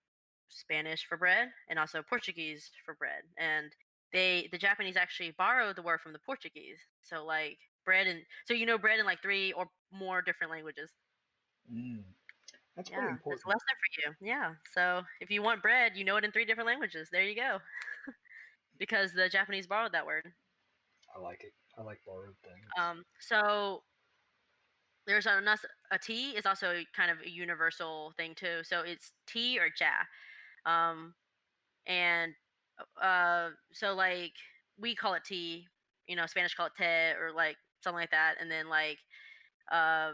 Spanish for bread and also Portuguese for bread. And the Japanese actually borrowed the word from the Portuguese. So like bread, and so bread in like three or more different languages. Mm, that's pretty Yeah, there's a important. lesson for you. Yeah. So if you want bread, you know it in three different languages. There you go. because the Japanese borrowed that word. I like it. I like borrowed things. So there's a T is also kind of a universal thing too. So it's T or ja. Um, and so like we call it T, Spanish call it te or like something like that, and then like uh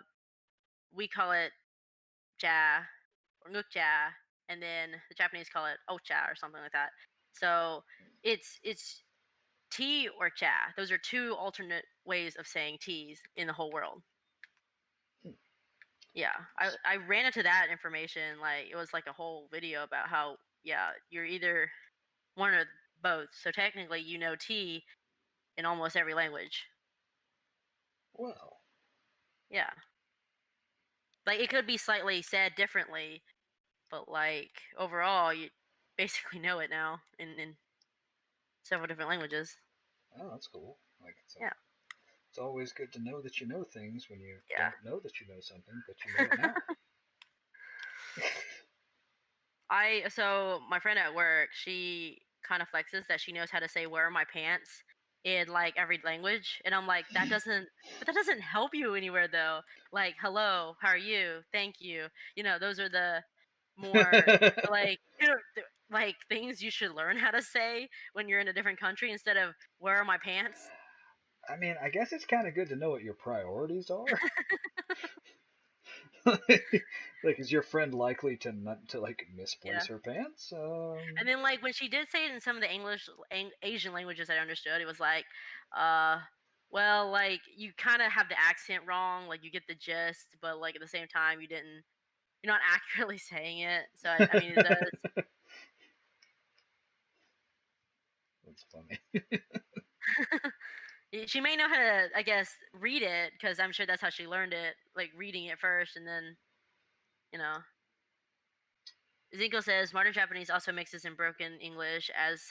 we call it ja or ngukja, and then the Japanese call it ocha or something like that. So it's T or cha. Those are two alternate ways of saying T's in the whole world. Hmm. Yeah, I ran into that information. Like it was like a whole video about how you're either one or both. So technically, T in almost every language. Well, Yeah, like it could be slightly said differently, but like overall, you basically know it now in several different languages. oh, that's cool. Like Yeah, it's always good to know that you know things when you yeah. don't know that you know something, but you know it now. So my friend at work, she kind of flexes that she knows how to say "where are my pants" in like every language, and I'm like, that doesn't help you anywhere though. Like, hello, how are you? Thank you. Those are the more like like things you should learn how to say when you're in a different country instead of "where are my pants." I mean, I guess it's kind of good to know what your priorities are. Like, is your friend likely to not to like Yeah. misplace her pants? And then like when she did say it in some of the Asian languages I understood, it was like, uh, well, like you kind of have the accent wrong, like you get the gist, but like at the same time you're not accurately saying it. So I mean, it does. That's funny. She may know how to, I guess, read it because I'm sure that's how she learned it, like reading it first, and then you know. Zinko says modern Japanese also mixes in broken English as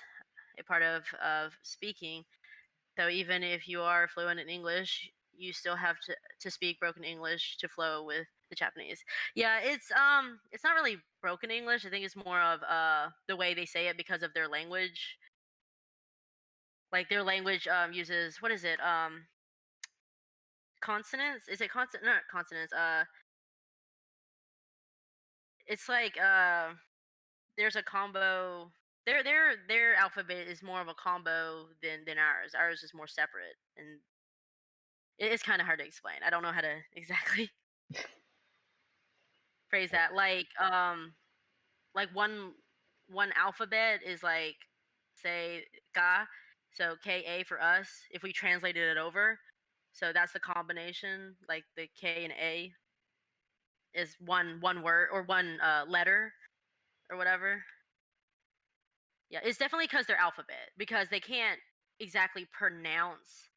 a part of speaking. So even if you are fluent in English, you still have to speak broken English to flow with the Japanese. Yeah, it's not really broken English. I think it's more of the way they say it because of their language. Like their language uses, what is it? Consonants? Is it consonant? Not consonants. It's like there's a combo. Their alphabet is more of a combo than ours. Ours is more separate, and it's kind of hard to explain. I don't know how to exactly phrase that. Like one alphabet is like, say, ka, so ka for us. If we translated it over, so that's the combination. Like the k and a is one word or one letter or whatever. Yeah, it's definitely because they're alphabet because they can't exactly pronounce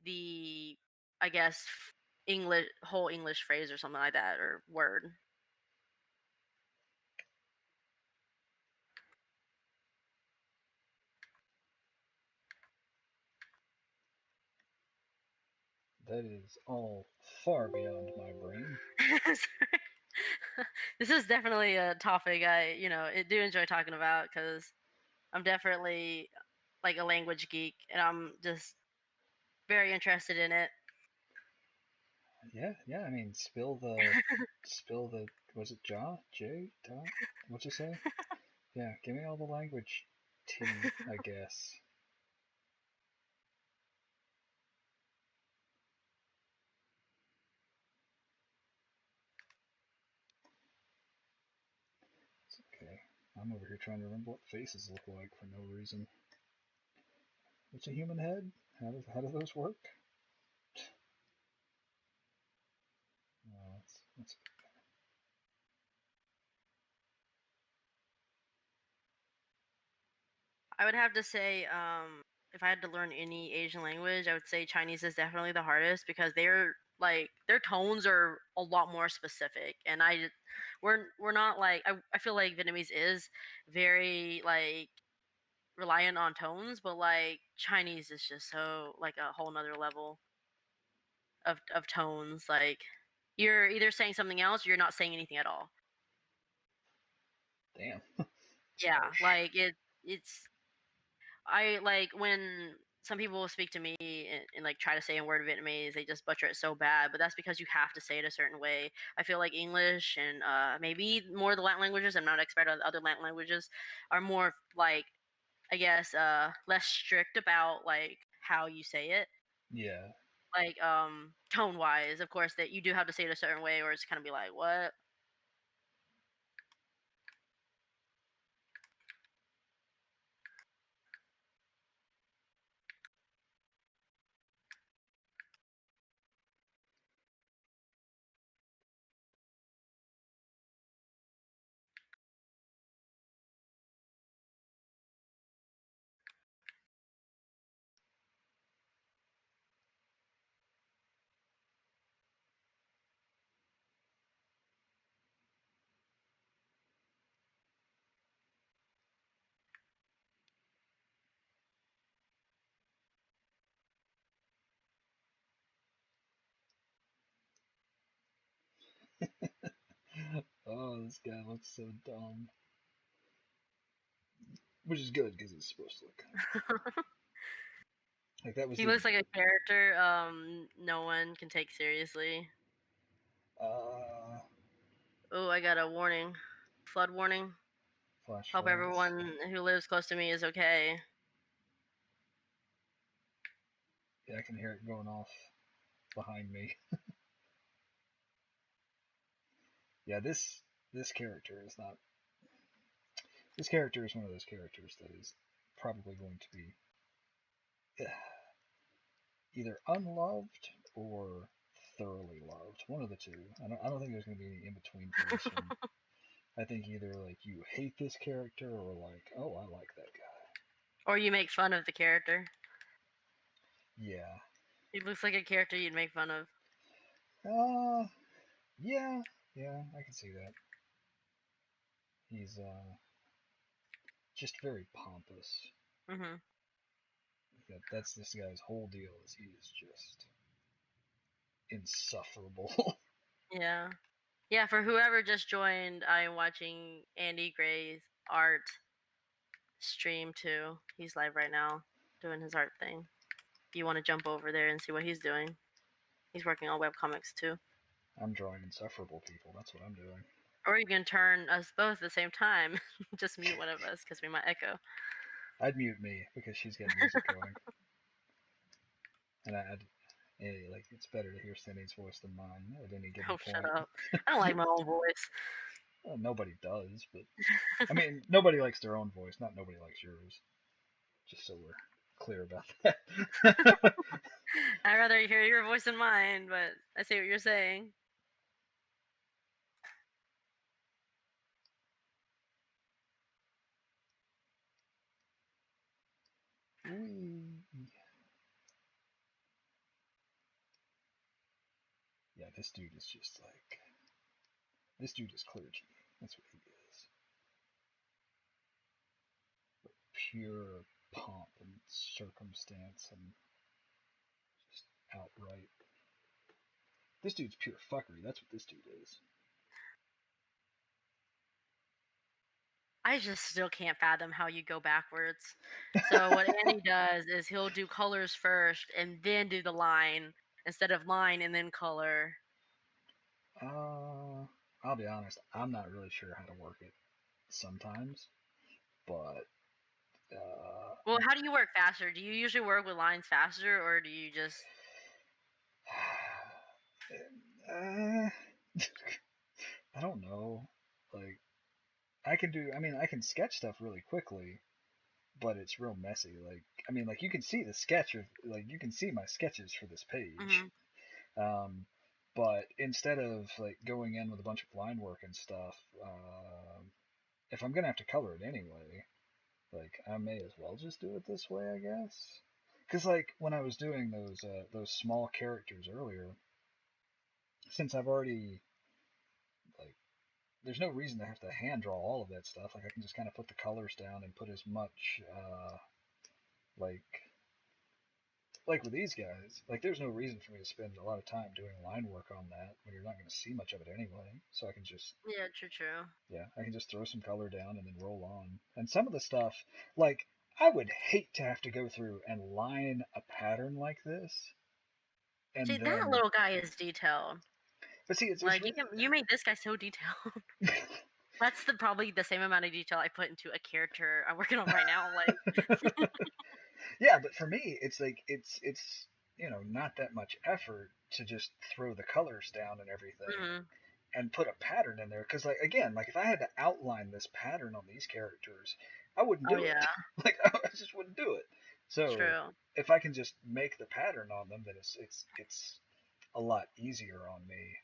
the, I guess, English whole English phrase or something like that or word. That is all far beyond my brain. This is definitely a topic I do enjoy talking about because I'm definitely like a language geek and I'm just very interested in it. Yeah, yeah. I mean, spill the. Was it jaw? J? Dot? What'd you say? Yeah, give me all the language tea, I guess. It's okay. I'm over here trying to remember what faces look like for no reason. What's a human head? How do those work? That's I would have to say, if I had to learn any Asian language, I would say Chinese is definitely the hardest because their tones are a lot more specific, and we're not like I feel like Vietnamese is very like reliant on tones, but like Chinese is just so like a whole nother level of tones. Like you're either saying something else or you're not saying anything at all. damn. It's Yeah, harsh. like it's I like when some people speak to me and like try to say a word Vietnamese, they just butcher it so bad. But that's because you have to say it a certain way. I feel like English and maybe more of the Latin languages. I'm not an expert on other Latin languages. Are more like I guess less strict about like how you say it. Yeah. Like tone wise, of course, that you do have to say it a certain way, or it's kind of be like what. Oh, this guy looks so dumb. Which is good because it's supposed to look kind of like that was He the. looks like a character no one can take seriously. Uh, Oh, I got a warning. Flood warning. flash Hope floods. everyone who lives close to me is okay. Yeah, I can hear it going off behind me. Yeah, this character is not. This character is one of those characters that is probably going to be either unloved or thoroughly loved. One of the two. I don't think there's going to be any in between for this one. I think either like you hate this character or like, oh, I like that guy. Or you make fun of the character. Yeah. He looks like a character you'd make fun of. Uh, yeah, I can see that. He's just very pompous. Mhm. That's this guy's whole deal is he is just insufferable. Yeah. Yeah, for whoever just joined, I'm watching Andy Gray's art stream too. He's live right now doing his art thing. If you want to jump over there and see what he's doing. He's working on webcomics too. I'm drawing insufferable people. That's what I'm doing. Or you can turn us both at the same time. Just mute one of us because we might echo. I'd mute me because she's got music going, and like it's better to hear Cindy's voice than mine at any given Oh, shut point. up. I don't like my own voice. Well, nobody does, but I mean, nobody likes their own voice. Not nobody likes yours. Just so we're clear about that. I'd rather hear your voice than mine, but I see what you're saying. Yeah, this dude is just like this dude is clergy. That's what he is. Pure pomp and circumstance and just outright. This dude's pure fuckery. That's what this dude is. I just still can't fathom how you go backwards. So what Andy does is he'll do colors first and then do the line instead of line and then color. I'll be honest. I'm not really sure how to work it sometimes, but Well, how do you work faster? Do you usually work with lines faster or do you just uh, I don't know. Like I can do. I mean, I can sketch stuff really quickly, but it's real messy. Like I mean, like you can see the sketch of like you can see my sketches for this page. Mhm. Um, but instead of like going in with a bunch of line work and stuff, if I'm gonna have to color it anyway, like I may as well just do it this way, I guess. Cause like when I was doing those small characters earlier, since I've already like there's no reason to have to hand draw all of that stuff. Like I can just kind of put the colors down and put as much like like with these guys, like there's no reason for me to spend a lot of time doing line work on that when you're not going to see much of it anyway. So I can just Yeah, true. yeah, I can just throw some color down and then roll on. And some of the stuff, like I would hate to have to go through and line a pattern like this, See, and that then. little guy is detailed. But see, it's Like really. you made this guy so detailed. That's probably the same amount of detail I put into a character I'm working on right now. Like, Yeah, but for me, it's like it's not that much effort to just throw the colors down and everything mhm. and put a pattern in there. Because like again, like if I had to outline this pattern on these characters, I wouldn't Oh do it. yeah, Like I just wouldn't do it. So true. if I can just make the pattern on them, then it's a lot easier on me,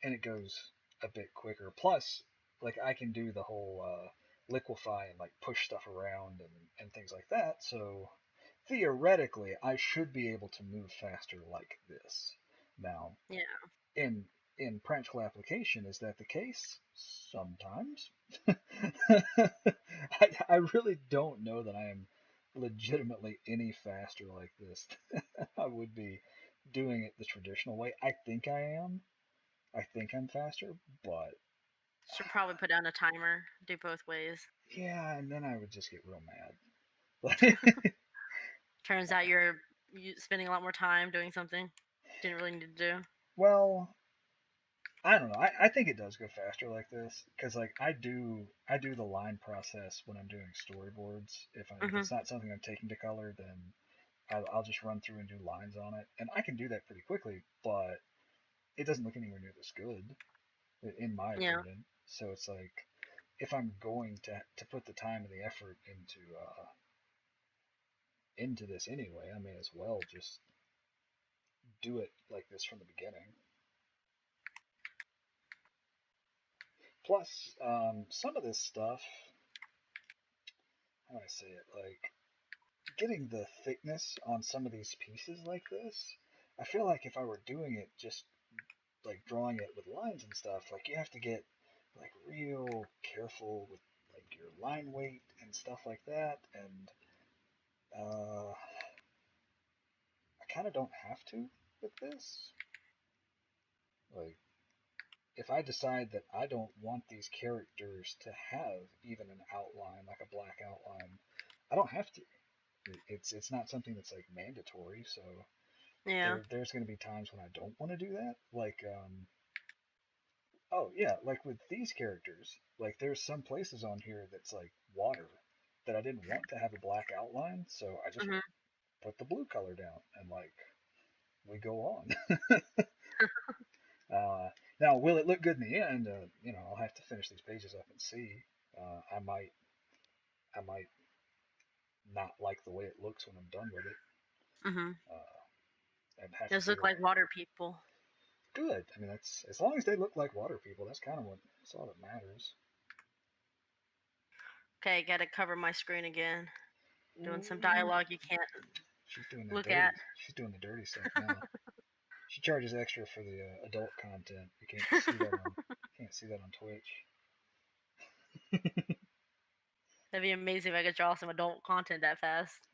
and it goes a bit quicker. Plus, like I can do the whole liquefy and like push stuff around and things like that. So theoretically, I should be able to move faster like this. Now, Yeah. in practical application, is that the case? Sometimes. I really don't know that I am legitimately any faster like this. I would be doing it the traditional way. I think I am. I think I'm faster, but Should probably put down a timer. Do both ways. yeah, and then I would just get real mad. Turns out you spending a lot more time doing something didn't really need to do. Well, I don't know. I think it does go faster like this because like I do the line process when I'm doing storyboards. If Mhm. it's not something I'm taking to color, then I'll just run through and do lines on it, and I can do that pretty quickly. But it doesn't look anywhere near this good, in my Yeah. opinion. So it's like if I'm going to put the time and the effort into this anyway, I may as well just do it like this from the beginning. Plus, some of this stuff, how do I say it? Like getting the thickness on some of these pieces like this, I feel like if I were doing it just like drawing it with lines and stuff, like you have to get like real careful with like your line weight and stuff like that, and I kind of don't have to with this. Like if I decide that I don't want these characters to have even an outline, like a black outline, I don't have to. It's not something that's like mandatory. So Yeah. there's going to be times when I don't want to do that. Like oh yeah, like with these characters, like there's some places on here that's like water that I didn't want to have a black outline, so I just Mhm. put the blue color down and like we go on. Now, will it look good in the end? I'll have to finish these pages up and see. I might not like the way it looks when I'm done with it, Mhm. and have to Those look figure out. like water people. Good. I mean, that's as long as they look like water people. That's kind of that's all that matters. Okay, gotta cover my screen again. Doing some Ooh, dialogue you can't she's doing the look at. dirty. She's doing the dirty stuff now. She charges extra for the adult content. You can't see that on Twitch. That'd be amazing if I could draw some adult content that fast.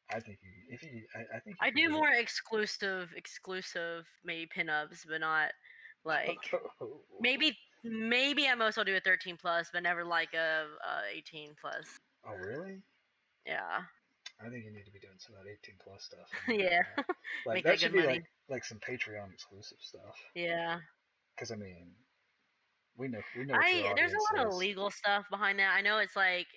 I think I think you I could do do it. more exclusive maybe pinups, but not like maybe at most I'll do a 13 plus, but never like a 18 plus. Oh really? Yeah, I think you need to be doing some of that 18 plus stuff. I mean, yeah, like make that that should good be money. like some Patreon exclusive stuff. Yeah, Because I mean, we know what your there's audience a lot of is. legal stuff behind that. I know it's like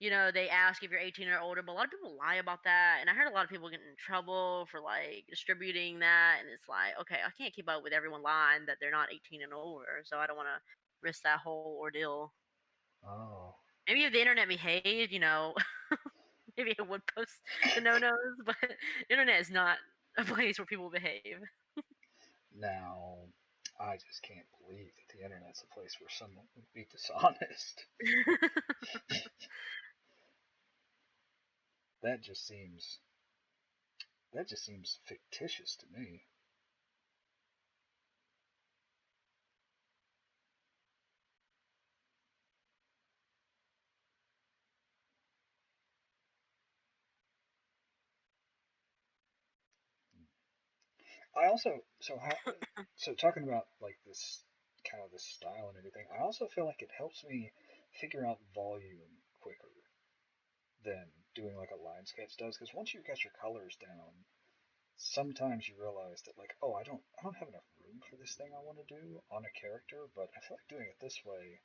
they ask if you're 18 or older, but a lot of people lie about that, and I heard a lot of people getting in trouble for like distributing that, and it's like, okay, I can't keep up with everyone lying that they're not 18 and older, so I don't want to risk that whole ordeal. Oh, Maybe if the internet behaved, maybe I would post the no-nos, but internet is not a place where people behave. now I just can't believe that the internet's a place where someone would be dishonest. That just seems fictitious to me. I also so talking about like this kind of this style and everything. I also feel like it helps me figure out volume quicker than doing like a line sketch does. Because once you've got your colors down, sometimes you realize that like, oh, I don't have enough room for this thing I want to do on a character, but I feel like doing it this way,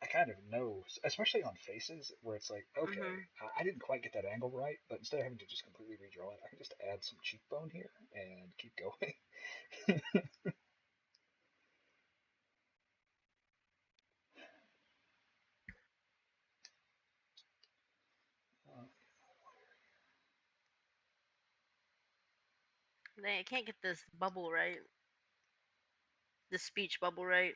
I kind of know, especially on faces, where it's like, okay, Mhm. I didn't quite get that angle right, but instead of having to just completely redraw it, I can just add some cheekbone here and keep going. uh, I can't get this bubble right. This speech bubble right.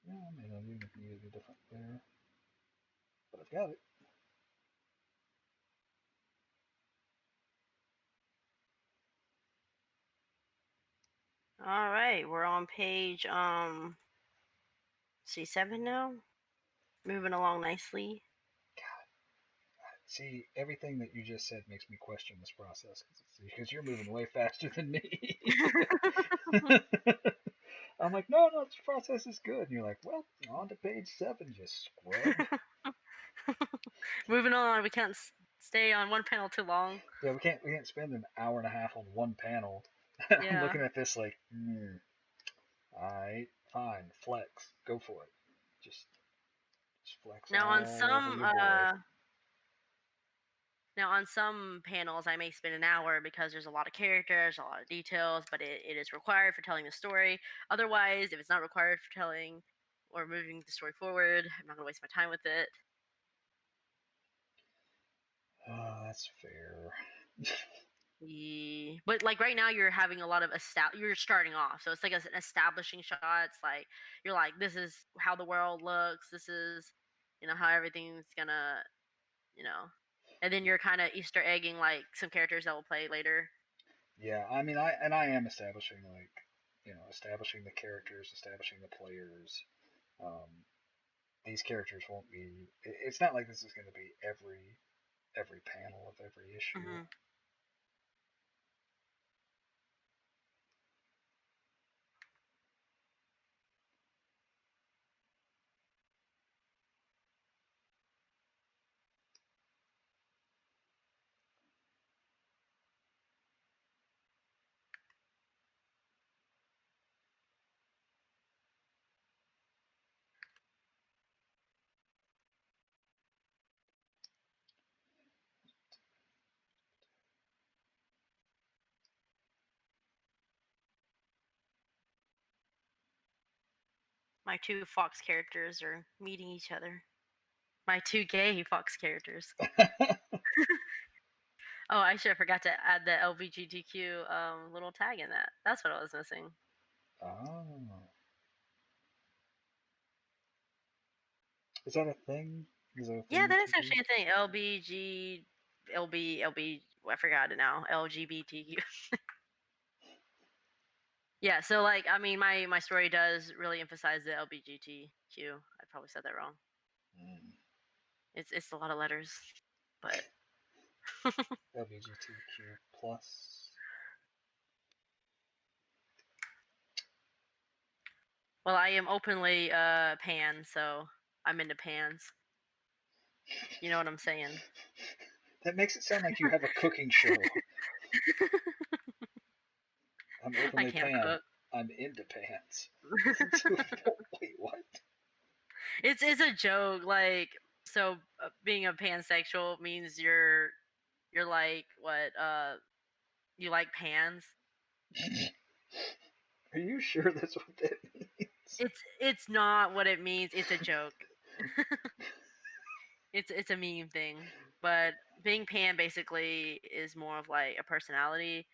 yeah, maybe I need to be different there, but I've got it. All right, we're on page C7 now. Moving along nicely. See, everything that you just said makes me question this process because you're moving way faster than me. I'm like, no, this process is good. And you're like, well, on to page 7, you scrub. Moving on, we can't stay on one panel too long. Yeah, we can't spend an hour and a half on one panel. I'm Yeah. looking at this like, alright, fine, flex, go for it. Just flex Now on all over some your boy. panels I may spend an hour because there's a lot of characters, a lot of details, but it is required for telling the story. Otherwise, if it's not required for telling or moving the story forward, I'm not gonna waste my time with it. Oh, that's fair. But like right now, you're having a lot of you're starting off, so it's like an establishing shot. It's like you're like, this is how the world looks. This is, how everything's gonna, you know, and then you're kind of Easter egging like some characters that will play later. Yeah, I mean, I am establishing like, establishing the characters, establishing the players. Um, these characters won't be. It's not like this is going to be every panel of every issue. Hmm. My two Fox characters are meeting each other. My two gay Fox characters. Oh, I should have forgot to add the LGBTQ little tag in that. That's what I was missing. Oh, is that a thing? Is that a thing Yeah, that that you is do? actually a thing. I forgot it now. LGBTQ. Yeah, so like I mean my story does really emphasize the LGBTQ. I probably said that wrong. Mm. It's a lot of letters, but LGBTQ plus. well, I am openly pan, so I'm into pans. You know what I'm saying? That makes it sound like you have a cooking show. I'm I openly can't pan. cook. I'm into pants. Wait, what? It's a joke. Like so, being a pansexual means you're like what you like pans. Are you sure that's what that means? It's not what it means. It's a joke. It's a meme thing. But being pan basically is more of like a personality.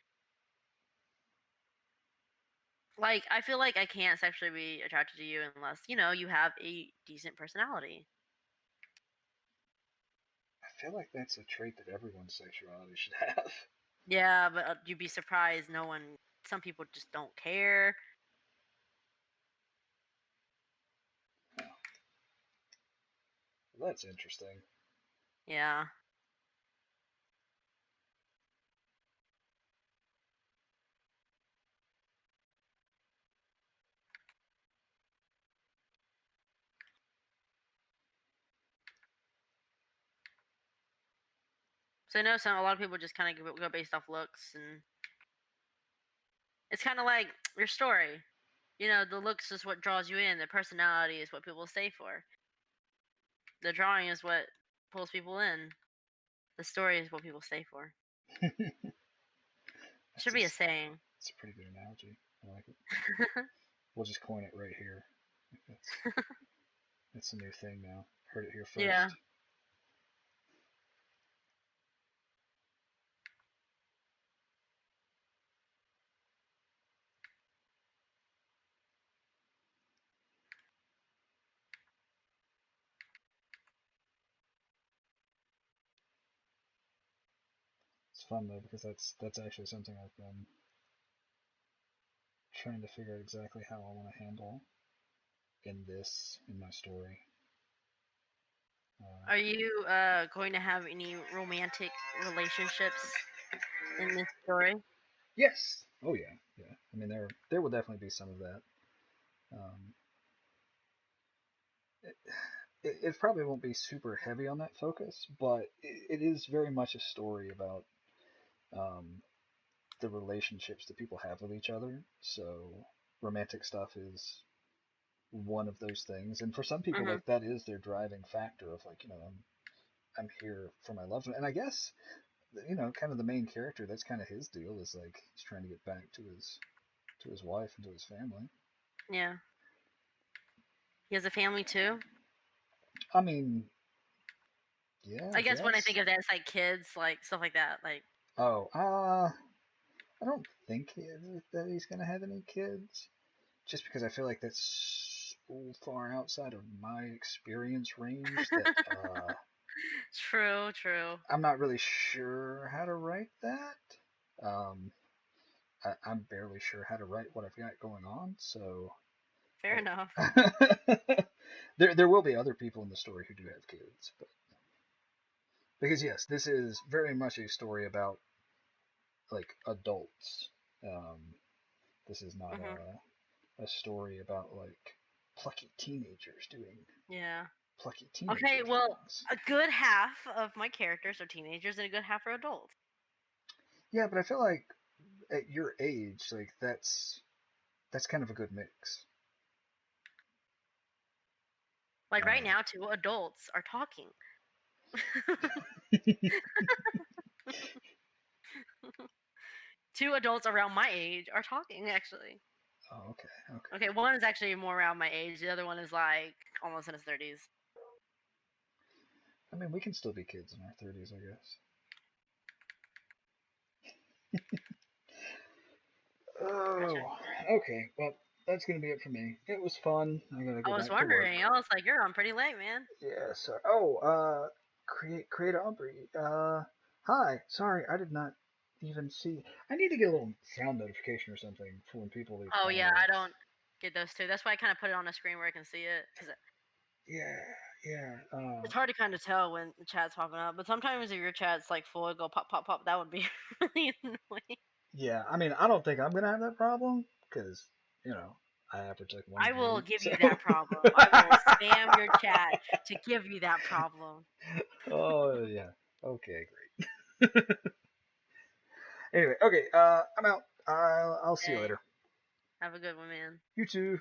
Like I feel like I can't sexually be attracted to you unless you have a decent personality. I feel like that's a trait that everyone's sexuality should have. Yeah, but you'd be surprised. No one. Some people just don't care. Huh. Well, that's interesting. Yeah. So I know a lot of people just kind of go based off looks, and it's kind of like your story. You know, the looks is what draws you in. The personality is what people stay for. The drawing is what pulls people in. The story is what people stay for. Should be a saying. It's a pretty good analogy. I like it. We'll just coin it right here. It's a new thing now. Heard it here first. Yeah. It's fun though because that's actually something I've been trying to figure out exactly how I want to handle in my story. Are you going to have any romantic relationships in this story? Yes. Oh yeah, yeah. I mean, there will definitely be some of that. Um, it probably won't be super heavy on that focus, but it is very much a story about um, the relationships that people have with each other. So romantic stuff is one of those things, and for some people, Mhm. like that is their driving factor of like, I'm here for my loved one, and I guess kind of the main character, that's kind of his deal, is like he's trying to get back to his wife and to his family. Yeah. He has a family too. I mean, yeah, I I guess when I guess. think of that, it's like kids, like stuff like that. Like, Oh, I don't think that he's gonna have any kids, just because I feel like that's so far outside of my experience range that true, true. I'm not really sure how to write that. Um, I'm barely sure how to write what I've got going on, so Fair enough. there will be other people in the story who do have kids, but because yes, this is very much a story about like adults. Um, this is not Mhm. a story about like plucky teenagers doing Yeah. plucky Okay. teenager Well, things. a good half of my characters are teenagers, and a good half are adults. Yeah, but I feel like at your age, like that's kind of a good mix. Like right Um, now, two adults are talking. Two adults around my age are talking. Actually. oh, okay, okay. Okay, one is actually more around my age. The other one is like almost in his 30s. I mean, we can still be kids in our 30s, I guess. Gotcha. Oh, okay. Well, that's gonna be it for me. It was fun. I gotta I go was back to work. wondering. I was like, you're on pretty late, man. Yeah. So, oh, create Aubrey. Hi. Sorry, I did not even see. I need to get a little sound notification or something for when people leave Oh yeah, I comments. don't get those two. That's why I kind of put it on the screen where I can see it, because Yeah, yeah. it's hard to kind of tell when the chat's popping up. But sometimes if your chat's like full, it go pop, pop, pop. That would be really annoying. Yeah. I mean, I don't think I'm gonna have that problem because I average like one I will view. give So. you that problem. I will spam your chat to give you that problem. Oh yeah. Okay, great. Anyway, okay. I'm out. I'll see you Hey, later. have a good one, man. You too.